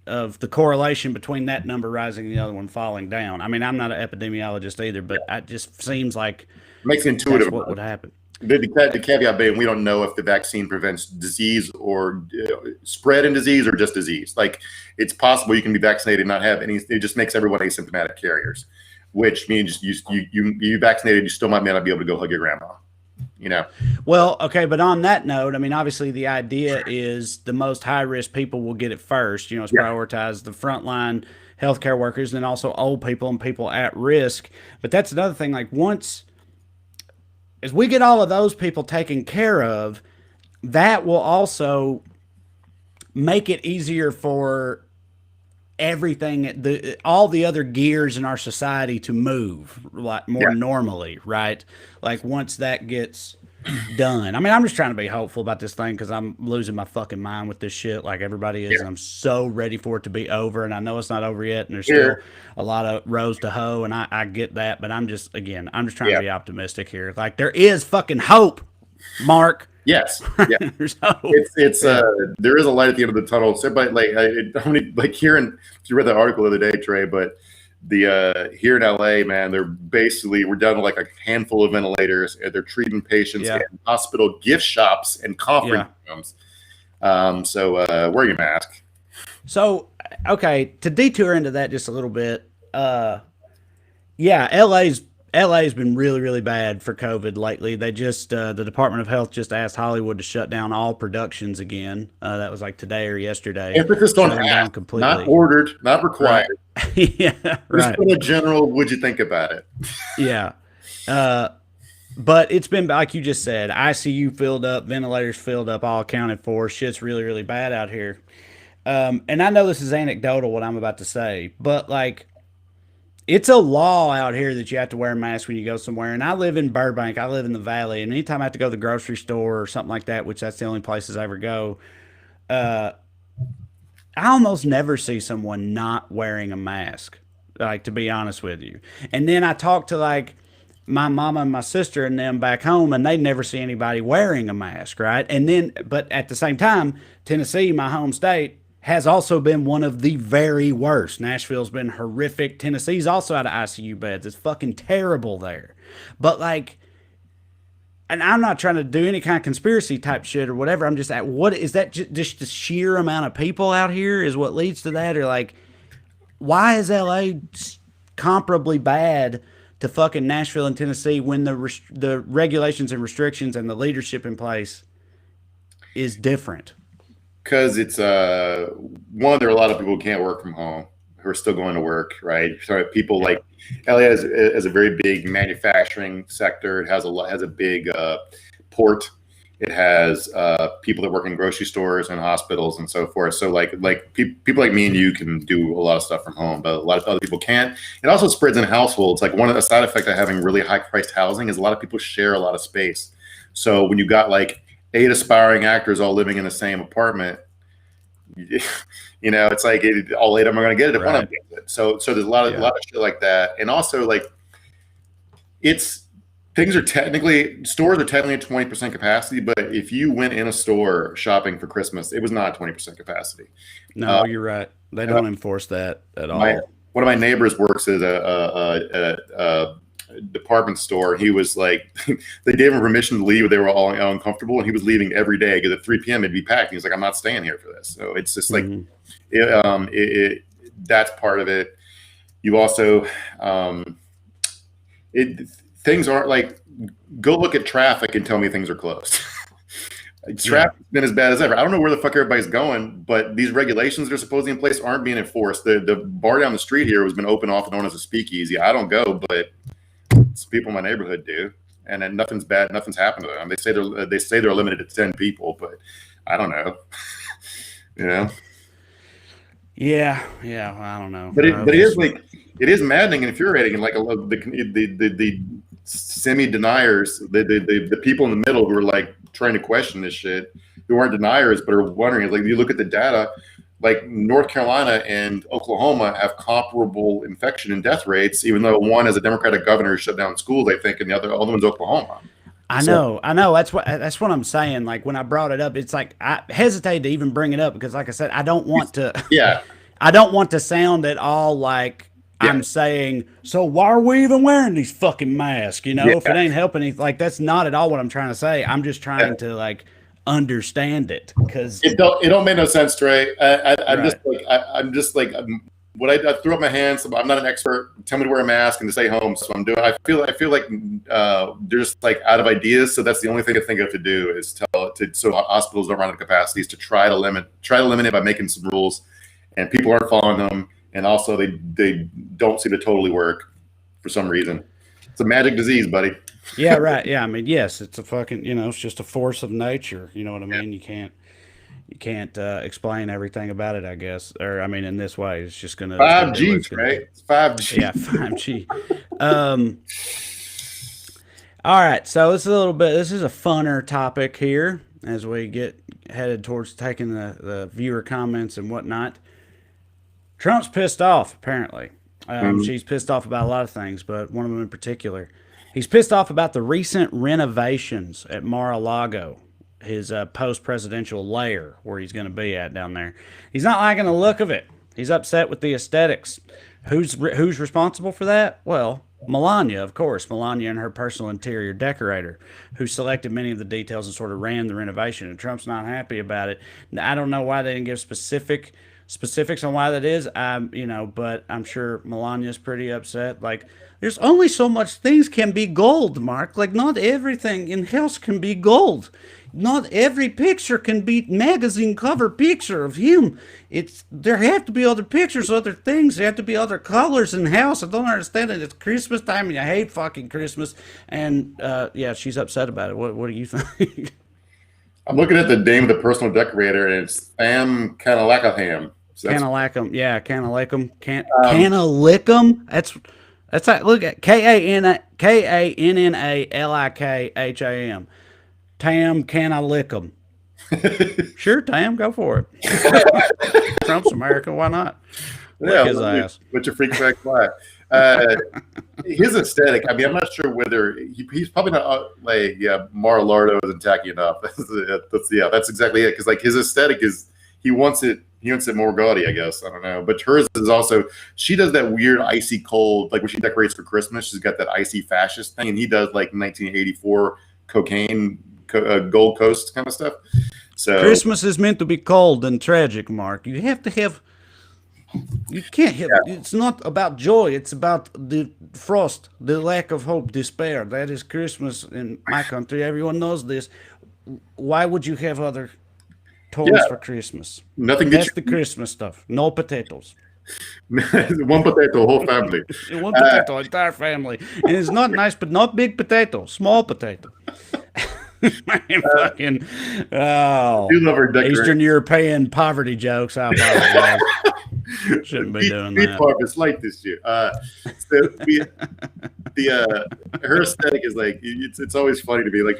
Speaker 1: of the correlation between that number rising and the other one falling down. I mean, I'm not an epidemiologist either, but it just seems like
Speaker 2: it makes intuitive
Speaker 1: that's what would happen.
Speaker 2: The caveat being, we don't know if the vaccine prevents disease or spread in disease or just disease. Like, it's possible you can be vaccinated and not have any. It just makes everyone asymptomatic carriers, which means you vaccinated, you still might not be able to go hug your grandma.
Speaker 1: Well, okay, but on that note, I mean, obviously the idea is the most high risk people will get it first. It's prioritize the frontline healthcare workers, and then also old people and people at risk. But that's another thing. Like once as we get all of those people taken care of, that will also make it easier for everything, all the other gears in our society to move like more normally, right? Like once that gets done. I mean, I'm just trying to be hopeful about this thing because I'm losing my fucking mind with this shit like everybody is. And I'm so ready for it to be over. And I know it's not over yet. And there's still a lot of rows to hoe. And I get that. But I'm just trying to be optimistic here. Like there is fucking hope, Mark.
Speaker 2: Yes, yeah.
Speaker 1: There's hope.
Speaker 2: It's there is a light at the end of the tunnel. So, but like hearing, you read that article the other day, Trey, but the here in LA, man, we're down to like a handful of ventilators, and they're treating patients in hospital gift shops and conference rooms. So wear your mask. So
Speaker 1: okay, to detour into that just a little bit, LA's been really, really bad for COVID lately. They just, the Department of Health just asked Hollywood to shut down all productions again. That was like today or yesterday.
Speaker 2: Emphasis on down completely. Not ordered, not required.
Speaker 1: Right. Yeah, right.
Speaker 2: Just in general, what'd you think about it?
Speaker 1: Yeah. But it's been, like you just said, ICU filled up, ventilators filled up, all accounted for. Shit's really, really bad out here. And I know this is anecdotal, what I'm about to say, but like, it's a law out here that you have to wear a mask when you go somewhere. And I live in Burbank. I live in the Valley. And anytime I have to go to the grocery store or something like that, which that's the only places I ever go, I almost never see someone not wearing a mask, like, to be honest with you. And then I talk to, like, my mama and my sister and them back home, and they never see anybody wearing a mask, right? And then, but at the same time, Tennessee, my home state, has also been one of the very worst. Nashville's been horrific. Tennessee's also out of ICU beds. It's fucking terrible there. But like, and I'm not trying to do any kind of conspiracy type shit or whatever. I'm just at, what is that? Just the sheer amount of people out here is what leads to that? Or like, why is LA comparably bad to fucking Nashville and Tennessee when the regulations and restrictions and the leadership in place is different?
Speaker 2: Because it's one, there are a lot of people who can't work from home who are still going to work, right? So people like LA has a very big manufacturing sector. It has a big port. It has people that work in grocery stores and hospitals and so forth. So like people like me and you can do a lot of stuff from home, but a lot of other people can't. It also spreads in households. Like one of the side effects of having really high priced housing is a lot of people share a lot of space. So when you got like 8 aspiring actors all living in the same apartment, you know, it's like all 8 of them are going to get it if one of them gets it. So there's a lot of shit like that. And also like stores are technically at 20% capacity, but if you went in a store shopping for Christmas, it was not 20% capacity.
Speaker 1: No, you're right. They don't enforce that at all.
Speaker 2: One of my neighbors works at a department store. He was like, they gave him permission to leave. They were all uncomfortable, and he was leaving every day because at 3 p.m. it'd be packed. He's like, I'm not staying here for this. So it's just like, that's part of it. You also, things aren't like, go look at traffic and tell me things are closed. Traffic's been as bad as ever. I don't know where the fuck everybody's going, but these regulations that are supposedly in place aren't being enforced. The bar down the street here has been open off and on as a speakeasy. I don't go, but some people in my neighborhood do, and then nothing's happened to them. They say they're limited to 10 people, but I don't know. You know?
Speaker 1: Yeah, I don't know.
Speaker 2: But it is like, it is maddening and infuriating, and like the semi-deniers, the people in the middle who are like trying to question this shit, who aren't deniers but are wondering. Like, you look at the data, like North Carolina and Oklahoma have comparable infection and death rates, even though one has a Democratic governor who shut down schools, I think, and the other one's Oklahoma.
Speaker 1: I know. That's what I'm saying. Like when I brought it up, it's like I hesitated to even bring it up because, like I said, I don't want to. I don't want to sound at all like I'm saying, so why are we even wearing these fucking masks? You know, if it ain't helping, like that's not at all what I'm trying to say. I'm just trying to like understand it because
Speaker 2: it don't make no sense, Trey. I'm just like what I threw up my hands. I'm not an expert. Tell me to wear a mask and to stay home. So I'm doing. I feel like they're just like out of ideas. So that's the only thing I think of to do is so hospitals don't run out of capacities to try to limit it by making some rules, and people aren't following them, and also they don't seem to totally work for some reason. It's a magic disease, buddy.
Speaker 1: Yeah, right. Yeah, I mean, yes, it's a fucking, it's just a force of nature. You know what I mean? You can't explain everything about it, I guess. Or I mean, in this way, it's gonna do what
Speaker 2: 5G,
Speaker 1: it's gonna
Speaker 2: right?
Speaker 1: do.
Speaker 2: It's 5G.
Speaker 1: Yeah, 5G. Um, all right, so this is a funner topic here as we get headed towards taking the viewer comments and whatnot. Trump's pissed off, apparently.
Speaker 2: Mhm.
Speaker 1: She's pissed off about a lot of things, but one of them in particular. He's pissed off about the recent renovations at Mar-a-Lago, his post-presidential lair where he's going to be at down there. He's not liking the look of it. He's upset with the aesthetics. Who's responsible for that? Well, Melania, of course. Melania and her personal interior decorator, who selected many of the details and sort of ran the renovation. And Trump's not happy about it. I don't know why they didn't give specifics on why that is. But I'm sure Melania's pretty upset. Like, there's only so much things can be gold, Mark. Like, not everything in house can be gold. Not every picture can be magazine cover picture of him. There have to be other pictures, other things. There have to be other colors in house. I don't understand it. It's Christmas time, and I hate fucking Christmas. And yeah, she's upset about it. What do you think?
Speaker 2: I'm looking at the name of the personal decorator, and it's Tham Kanalakaham. So
Speaker 1: Canna like 'em, yeah, canna lick 'em, canna lick 'em. That's like, look at Kannalikam. Tam, can I lick 'em? Sure, Tam, go for it. Trump's America, why not? Lick his ass.
Speaker 2: What's your freak flag fly? His aesthetic. I mean, I'm not sure whether he's probably not Mar-a-Lago isn't tacky enough. That's exactly it. Because like his aesthetic is he wants it more gaudy, I guess. I don't know. But hers is also, she does that weird icy cold, like when she decorates for Christmas, she's got that icy fascist thing, and he does like 1984 cocaine, Gold Coast kind of stuff. So
Speaker 1: Christmas is meant to be cold and tragic, Mark. You have to have. You can't have. Yeah. It's not about joy. It's about the frost, the lack of hope, despair. That is Christmas in my country. Everyone knows this. Why would you have other tones for Christmas?
Speaker 2: Nothing.
Speaker 1: That's the Christmas stuff. No potatoes.
Speaker 2: One potato, whole family.
Speaker 1: One potato, entire family. And it's not nice, but not big potato, small potato. Fucking Eastern European poverty jokes. I apologize. Shouldn't be doing that.
Speaker 2: Harvest light this year. Her aesthetic is like it's always funny to me. Like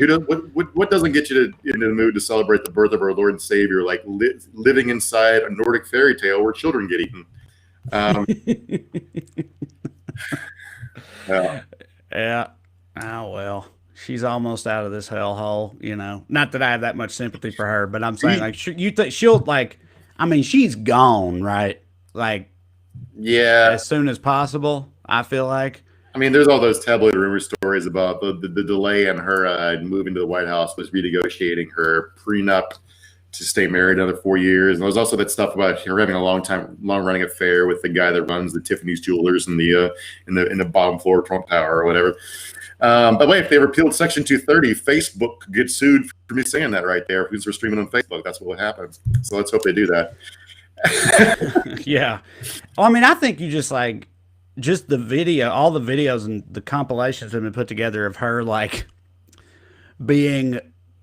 Speaker 2: what doesn't get you into the mood to celebrate the birth of our Lord and Savior? Like living inside a Nordic fairy tale where children get eaten.
Speaker 1: Yeah. Oh well. She's almost out of this hellhole, Not that I have that much sympathy for her, but I'm saying, like, you think she'll, like, I mean, she's gone, right? Like,
Speaker 2: yeah,
Speaker 1: as soon as possible. I feel like.
Speaker 2: I mean, there's all those tabloid rumor stories about the delay in her moving to the White House was renegotiating her prenup to stay married another 4 years, and there's also that stuff about her having a long running affair with the guy that runs the Tiffany's Jewelers in the bottom floor Trump Tower or whatever. By the way, if they repealed Section 230, Facebook could get sued for me saying that right there. Because we're streaming on Facebook, that's what happens. So let's hope they do that.
Speaker 1: Yeah. Well, I mean, I think you just the video, all the videos and the compilations that have been put together of her like being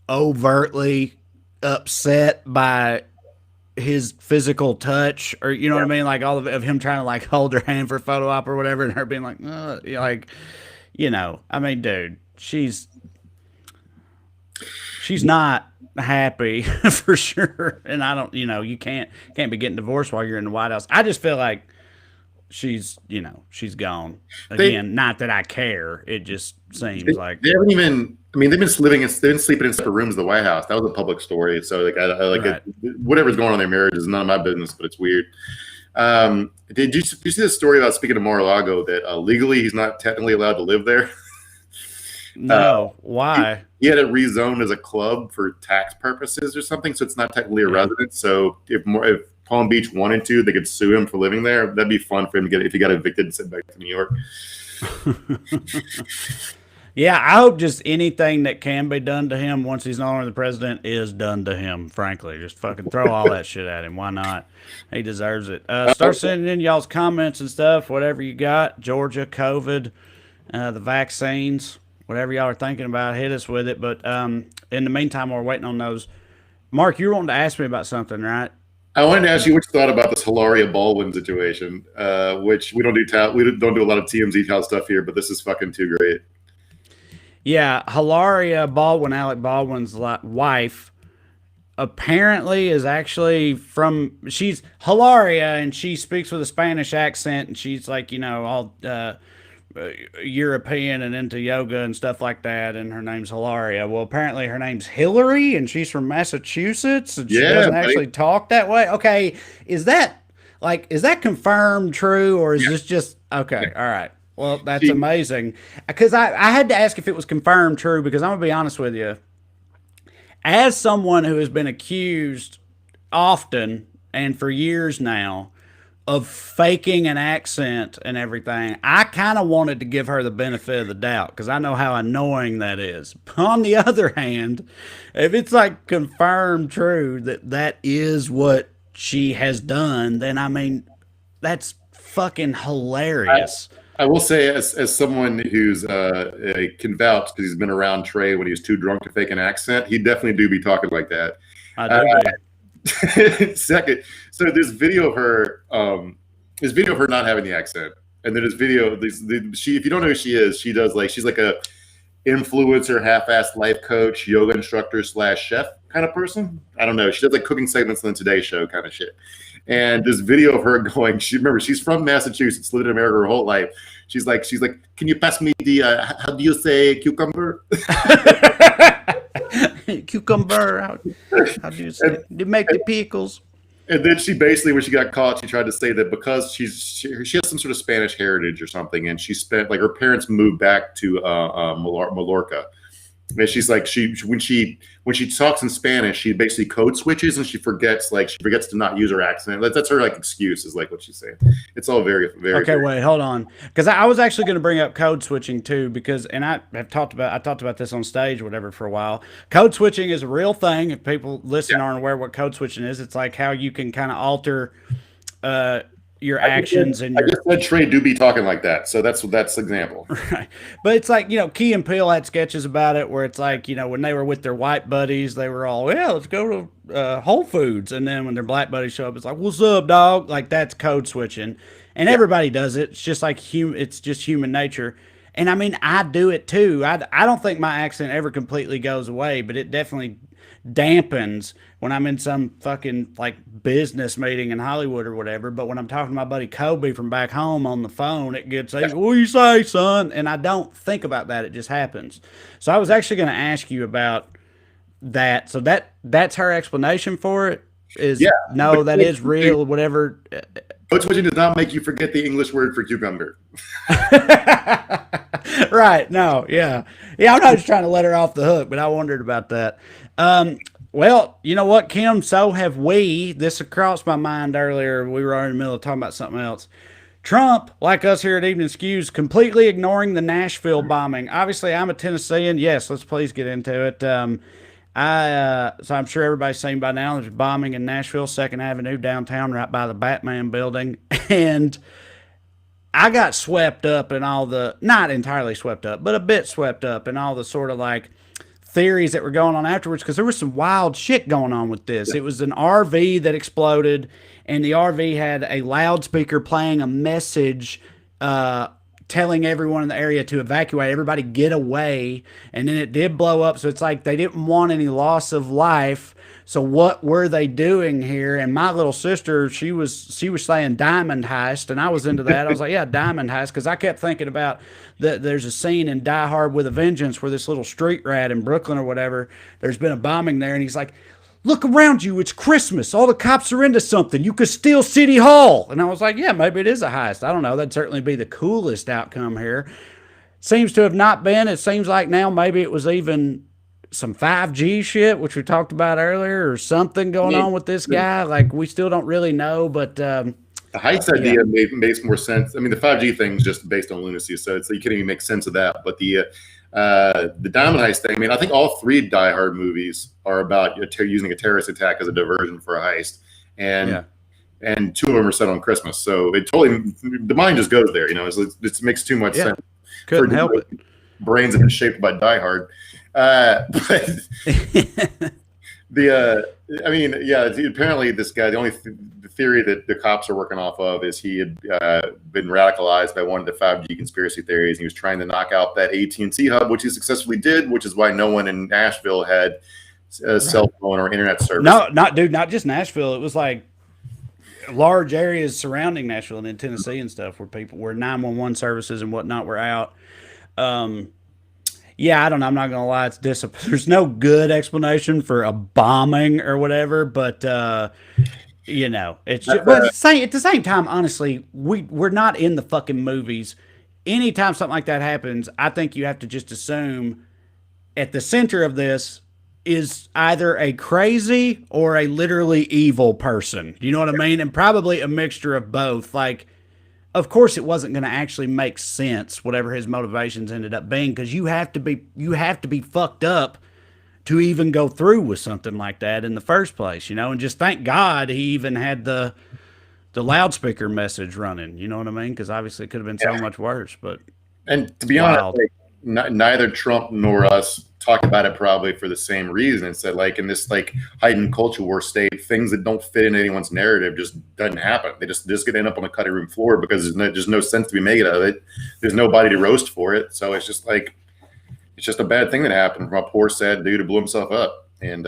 Speaker 1: overtly upset by his physical touch, or you know what I mean, like all of him trying to like hold her hand for a photo op or whatever, and her being like, like. I mean, dude, she's not happy for sure. And I don't, you can't be getting divorced while you're in the White House. I just feel like she's gone again. Not that I care. It just seems like
Speaker 2: they haven't even. I mean, they've been sleeping in separate rooms at the White House. That was a public story. So like, whatever's going on in their marriage is none of my business. But it's weird. Did you see the story about, speaking of Mar-a-Lago, that legally he's not technically allowed to live there?
Speaker 1: No. Why?
Speaker 2: He had it rezoned as a club for tax purposes or something, so it's not technically a residence. So if Palm Beach wanted to, they could sue him for living there. That'd be fun for him to get if he got evicted and sent back to New York.
Speaker 1: Yeah, I hope just anything that can be done to him once he's no longer the president is done to him, frankly. Just fucking throw all that shit at him. Why not? He deserves it. Start sending in y'all's comments and stuff, whatever you got. Georgia, COVID, the vaccines, whatever y'all are thinking about, hit us with it. But in the meantime, we're waiting on those. Mark, you were wanting to ask me about something, right?
Speaker 2: I wanted to ask you what you thought about this Hilaria Baldwin situation, which we don't do a lot of TMZ towel stuff here, but this is fucking too great.
Speaker 1: Yeah, Hilaria Baldwin, Alec Baldwin's wife, apparently is actually she's Hilaria, and she speaks with a Spanish accent, and she's like, all European and into yoga and stuff like that, and her name's Hilaria. Well, apparently her name's Hillary, and she's from Massachusetts, and she doesn't actually talk that way. Okay, is that confirmed true, or is this just okay? All right. Well, that's amazing, because I had to ask if it was confirmed true, because I'm gonna be honest with you, as someone who has been accused often and for years now of faking an accent and everything, I kind of wanted to give her the benefit of the doubt, because I know how annoying that is. But on the other hand, if it's like confirmed true that is what she has done, then I mean, that's fucking hilarious.
Speaker 2: I will say, as someone who's can vouch, because he's been around Trey when he was too drunk to fake an accent, he definitely do be talking like that.
Speaker 1: I do.
Speaker 2: Second, so there's video of her, not having the accent, and then there's video. If you don't know who she is, she's like a influencer, half-assed life coach, yoga instructor / chef kind of person. I don't know. She does like cooking segments on the Today Show kind of shit. And this video of her going, she's from Massachusetts, lived in America her whole life. She's like, can you pass me the, how do you say cucumber?
Speaker 1: Cucumber, how do you say? You make the pickles.
Speaker 2: And then she basically, when she got caught, she tried to say that because she has some sort of Spanish heritage or something, and she spent, like, her parents moved back to Mallorca. And she's like, when she talks in Spanish, she basically code switches, and she forgets to not use her accent. That's her like excuse, is like what she's saying. It's all very, very.
Speaker 1: Okay, wait, hold on, because I was actually going to bring up code switching too, because I talked about this on stage or whatever for a while. Code switching is a real thing. If people listening aren't aware what code switching is, it's like how you can kind of alter your actions and your.
Speaker 2: I just said Trey do be talking like that, so that's example.
Speaker 1: Right, but it's like, Key and Peele had sketches about it where it's like, when they were with their white buddies, they were all, yeah, let's go to Whole Foods, and then when their black buddies show up, it's like, what's up, dog? Like, that's code switching, and everybody does it. It's just like it's just human nature. And I mean, I do it too. I don't think my accent ever completely goes away, but it definitely dampens when I'm in some fucking like business meeting in Hollywood or whatever. But when I'm talking to my buddy Kobe from back home on the phone, it gets, what do you say, son? And I don't think about that. It just happens. So I was actually going to ask you about that. So that's her explanation for it, is no, that is real, whatever.
Speaker 2: Code switching does not make you forget the English word for cucumber.
Speaker 1: Right. No. Yeah. I'm not just trying to let her off the hook, but I wondered about that. Well, you know what, Kim? So have we. This crossed my mind earlier. We were in the middle of talking about something else. Trump, like us here at Evening Skews, completely ignoring the Nashville bombing. Obviously, I'm a Tennessean. Yes, let's please get into it. So I'm sure everybody's seen by now, there's bombing in Nashville, 2nd Avenue, downtown, right by the Batman building. And I got swept up in all the, not entirely swept up, but a bit swept up in all the sort of like theories that were going on afterwards, because there was some wild shit going on with this. It was an RV that exploded, and the RV had a loudspeaker playing a message telling everyone in the area to evacuate, everybody get away, and then it did blow up. So it's like they didn't want any loss of life. So what were they doing here? And my little sister, she was saying diamond heist, and I was into that. I was like, yeah, diamond heist, because I kept thinking about there's a scene in Die Hard with a Vengeance where this little street rat in Brooklyn or whatever, there's been a bombing there, and he's like, look around you, it's Christmas. All the cops are into something. You could steal City Hall. And I was like, yeah, maybe it is a heist. I don't know. That'd certainly be the coolest outcome here. Seems to have not been. It seems like now maybe it was even some 5G shit, which we talked about earlier, or something going on with this guy. Like, we still don't really know, but
Speaker 2: the heist idea makes more sense. I mean, the 5G thing is just based on lunacy, so you can't even make sense of that. But the diamond heist thing, I mean, I think all 3 Die Hard movies are about using a terrorist attack as a diversion for a heist, and 2 of them are set on Christmas. So it totally, the mind just goes there, it makes too much sense.
Speaker 1: Couldn't help it.
Speaker 2: brains have been shaped by Die Hard. But I mean, yeah, apparently this guy, the theory that the cops are working off of is he had been radicalized by one of the 5G conspiracy theories. He was trying to knock out that AT&T hub, which he successfully did, which is why no one in Nashville had a cell phone or internet service.
Speaker 1: No, not just Nashville. It was like large areas surrounding Nashville and in Tennessee and stuff where 911 services and whatnot were out. Yeah, I don't know. I'm not gonna lie. There's no good explanation for a bombing or whatever, but it's just, but at the same time, honestly, we're not in the fucking movies. Anytime something like that happens, I think you have to just assume at the center of this is either a crazy or a literally evil person. You know what I mean? And probably a mixture of both. Like, of course, it wasn't going to actually make sense, whatever his motivations ended up being, because you have to be fucked up to even go through with something like that in the first place, and just thank God he even had the loudspeaker message running. You know what I mean? Because obviously it could have been so much worse. And
Speaker 2: to be honest, neither Trump nor us talk about it probably for the same reason. It's that in this heightened culture war state, things that don't fit in anyone's narrative just doesn't happen. They just get end up on the cutting room floor because there's no sense to be made of it. There's nobody to roast for it. So it's just it's just a bad thing that happened from a poor, sad dude who blew himself up. And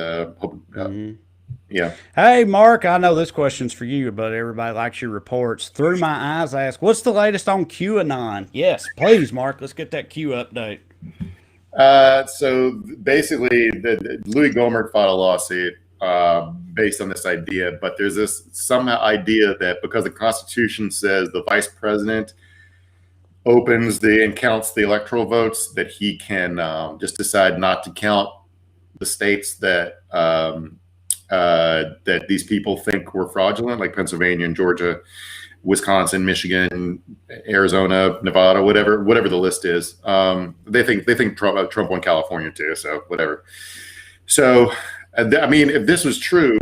Speaker 2: yeah.
Speaker 1: Hey, Mark, I know this question's for you, but everybody likes your reports. Through my eyes, ask, what's the latest on QAnon? Yes, please, Mark. Let's get that Q update.
Speaker 2: So basically, Louis Gohmert filed a lawsuit based on this idea, but there's this somehow idea that because the Constitution says the vice president opens and counts the electoral votes, that he can just decide not to count the states that that these people think were fraudulent, like Pennsylvania and Georgia, Wisconsin, Michigan, Arizona, Nevada, whatever the list is. They think Trump won California too, so whatever. So, I mean, if this was true,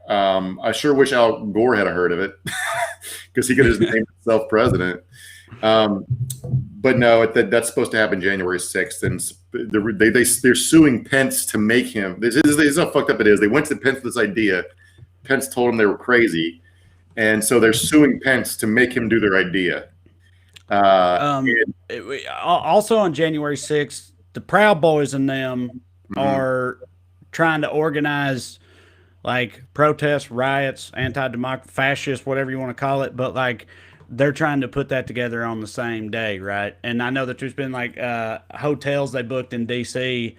Speaker 2: I sure wish Al Gore had heard of it because he could have just named himself president. But no, that's supposed to happen January 6th, and they're suing Pence to make him. This is how fucked up it is. They went to Pence with this idea. Pence told them they were crazy. And so they're suing Pence to make him do their idea.
Speaker 1: Also on January 6th, the Proud Boys and them are trying to organize protests, riots, anti-democracy, fascist, whatever you want to call it. But they're trying to put that together on the same day, right? And I know that there's been hotels they booked in D.C.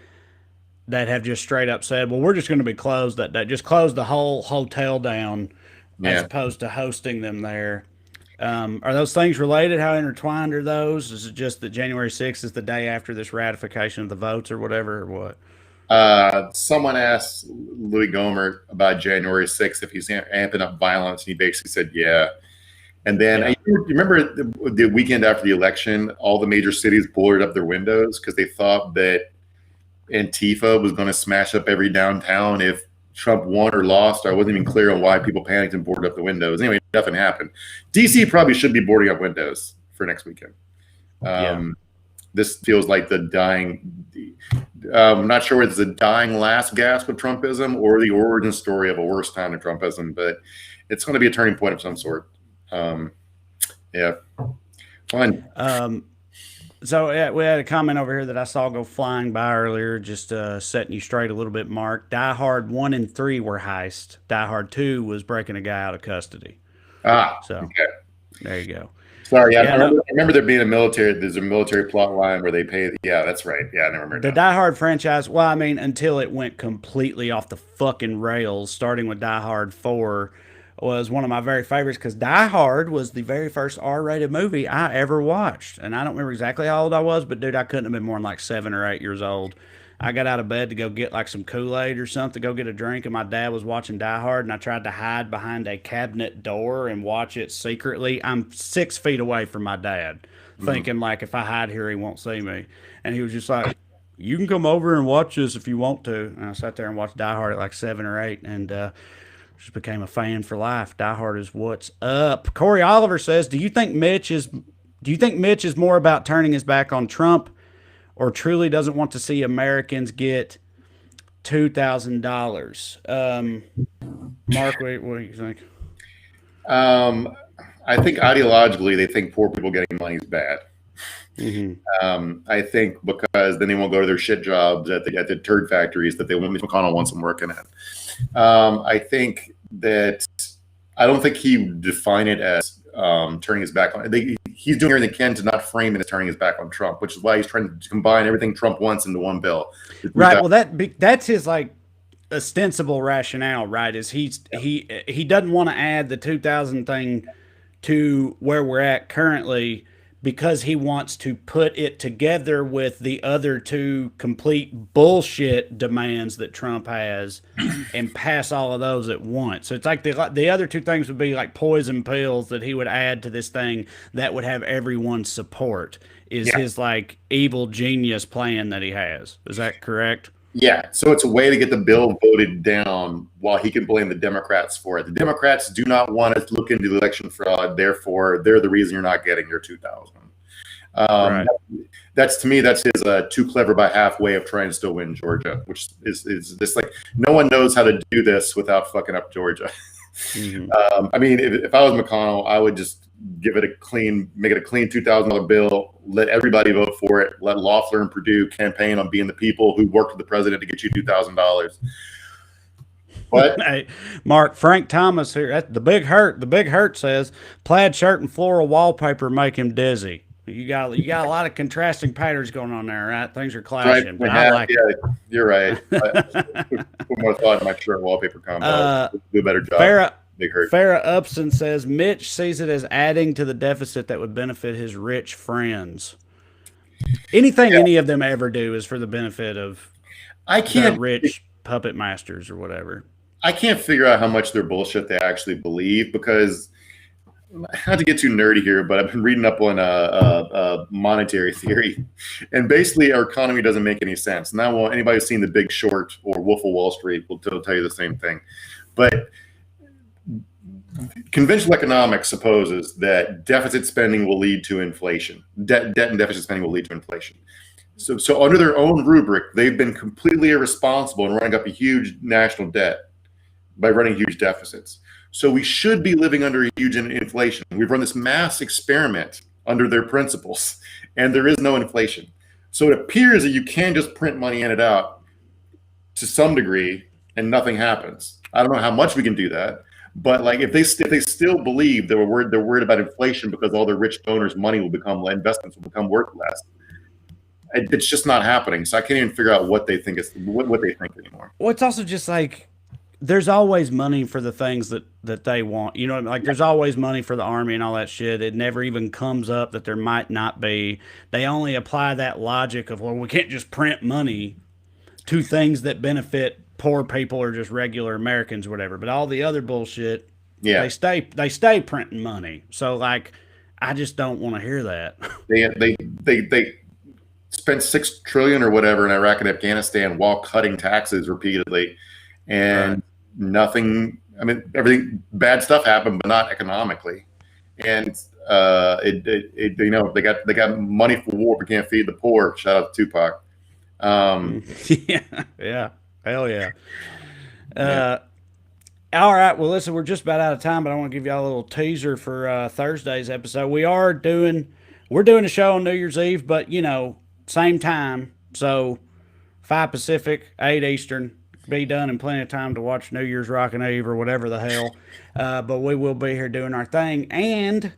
Speaker 1: that have just straight up said, well, we're just going to be closed that day. Just close the whole hotel down. As opposed to hosting them there. Are those things related? How intertwined are those? Is it just that January 6th is the day after this ratification of the votes or whatever, or what?
Speaker 2: Someone asked Louis Gohmert about January 6th if he's amping up violence, and he basically said, yeah. And then you remember the weekend after the election, all the major cities boarded up their windows because they thought that Antifa was going to smash up every downtown if Trump won or lost. I wasn't even clear on why people panicked and boarded up the windows. Anyway, nothing happened. DC probably should be boarding up windows for next weekend. This feels like the dying. I'm not sure whether it's a dying last gasp of Trumpism or the origin story of a worse time of Trumpism, but it's going to be a turning point of some sort. Yeah, fun.
Speaker 1: So we had a comment over here that I saw go flying by earlier, just setting you straight a little bit, Mark. Die Hard 1 and 3 were heist. Die Hard 2 was breaking a guy out of custody. So
Speaker 2: okay.
Speaker 1: There you go.
Speaker 2: Sorry, I remember there being there's a military plot line where they pay. Yeah, that's right. Yeah, I never remember
Speaker 1: the Die Hard franchise. Well, I mean, until it went completely off the fucking rails, starting with Die Hard 4 was one of my very favorites because Die Hard was the very first R-rated movie I ever watched. And I don't remember exactly how old I was, but dude, I couldn't have been more than 7 or 8 years old. I got out of bed to go get some Kool-Aid or something, go get a drink, and my dad was watching Die Hard, and I tried to hide behind a cabinet door and watch it secretly. I'm 6 feet away from my dad, thinking if I hide here, he won't see me. And he was just like, you can come over and watch this if you want to. And I sat there and watched Die Hard at 7 or 8, and just became a fan for life. Die Hard is what's up. Corey Oliver says, do you think Mitch is more about turning his back on Trump or truly doesn't want to see Americans get $2,000. Mark, what do you think?
Speaker 2: I think ideologically they think poor people getting money is bad. I think because then they won't go to their shit jobs at the turd factories that Mitch McConnell wants them working at. I think that I don't think he would define it as turning his back on. He's doing everything he can to not frame it as turning his back on Trump, which is why he's trying to combine everything Trump wants into one bill.
Speaker 1: Right. Well, that's his like ostensible rationale, right? Is he doesn't want to add the 2,000 thing to where we're at currently because he wants to put it together with the other two complete bullshit demands that Trump has and pass all of those at once. So it's like the other two things would be like poison pills that he would add to this thing that would have everyone's support is his like evil genius plan that he has. Is that correct?
Speaker 2: Yeah, so it's a way to get the bill voted down while he can blame the Democrats for it. The Democrats do not want to look into the election fraud, therefore they're the reason you're not getting your 2,000.
Speaker 1: Right.
Speaker 2: That's to me, that's his too clever by half way of trying to still win Georgia, which is this like no one knows how to do this without fucking up Georgia. I mean, if I was McConnell, I would just make it a clean $2,000 bill. Let everybody vote for it. Let Loeffler and Perdue campaign on being the people who worked with the president to get you $2,000. But
Speaker 1: hey, Mark, Frank Thomas here at the Big Hurt. The Big Hurt says plaid shirt and floral wallpaper make him dizzy. You got a lot of contrasting patterns going on there, right? Things are clashing. But I like it.
Speaker 2: You're right. Put more thought in my shirt wallpaper combo. Do a better job.
Speaker 1: Farrah Upson says Mitch sees it as adding to the deficit that would benefit his rich friends. Anything any of them ever do is for the benefit of their rich puppet masters or whatever.
Speaker 2: I can't figure out how much their bullshit they actually believe because, not to get too nerdy here, but I've been reading up on monetary theory, and basically our economy doesn't make any sense. Now, anybody who's seen The Big Short or Wolf of Wall Street will tell you the same thing. But conventional economics supposes that deficit spending will lead to inflation. Debt and deficit spending will lead to inflation. So under their own rubric, they've been completely irresponsible in running up a huge national debt by running huge deficits. So we should be living under a huge inflation. We've run this mass experiment under their principles, and there is no inflation. So it appears that you can just print money in and out to some degree, and nothing happens. I don't know how much we can do that. But like if they still believe they're worried about inflation because all their rich donors' money will become investments will become worth less, it's just not happening. So I can't even figure out what they think what they think anymore.
Speaker 1: Well, it's also just like there's always money for the things that they want. You know, like there's always money for the army and all that shit. It never even comes up that there might not be. They only apply that logic of, well, we can't just print money to things that benefit poor people or just regular Americans or whatever. But all the other bullshit, they stay printing money. So like, I just don't want to hear that.
Speaker 2: They spent $6 trillion or whatever in Iraq and Afghanistan while cutting taxes repeatedly, and nothing. I mean, everything bad stuff happened, but not economically. And you know, they got money for war, but can't feed the poor. Shout out to Tupac.
Speaker 1: Yeah. Hell yeah. All right. Well, listen, we're just about out of time, but I want to give y'all a little teaser for Thursday's episode. We're doing a show on New Year's Eve, but you know, same time. So 5 Pacific, 8 Eastern. Be done in plenty of time to watch New Year's Rockin' Eve or whatever the hell. But we will be here doing our thing, and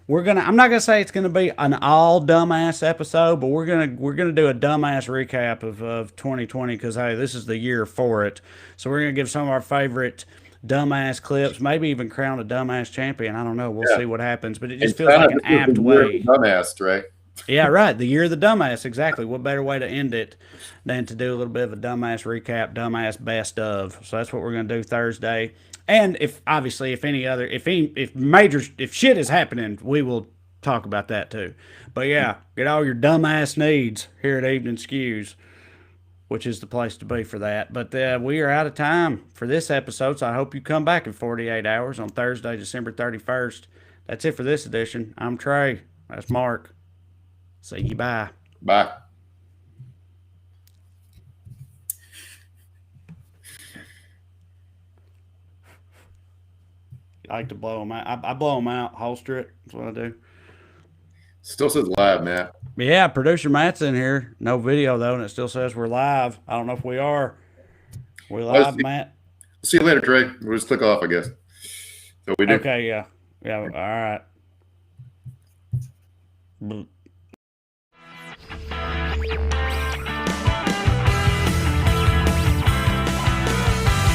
Speaker 1: I'm not gonna say it's gonna be an all dumbass episode, but we're gonna do a dumbass recap of 2020 because hey, this is the year for it. So we're gonna give some of our favorite dumbass clips, maybe even crown a dumbass champion. I don't know. We'll see what happens, but it just feels like an apt way.
Speaker 2: Dumbass, right?
Speaker 1: Yeah, right. The year of the dumbass. Exactly. What better way to end it than to do a little bit of a dumbass recap, dumbass best of. So that's what we're gonna do Thursday. And if shit is happening, we will talk about that too. But yeah, get all your dumbass needs here at Evening Skews, which is the place to be for that. But we are out of time for this episode, so I hope you come back in 48 hours on Thursday, December 31st. That's it for this edition. I'm Trey. That's Mark. See you. Bye.
Speaker 2: Bye.
Speaker 1: like to blow them out. I blow them out, holster it. That's what I do.
Speaker 2: Still says live, Matt.
Speaker 1: Yeah, producer Matt's in here. No video though, and it still says we're live. I don't know if we are. We live, Matt?
Speaker 2: See you later, Trey. We'll just click off, I guess. So we do.
Speaker 1: Okay, yeah. Yeah, all right.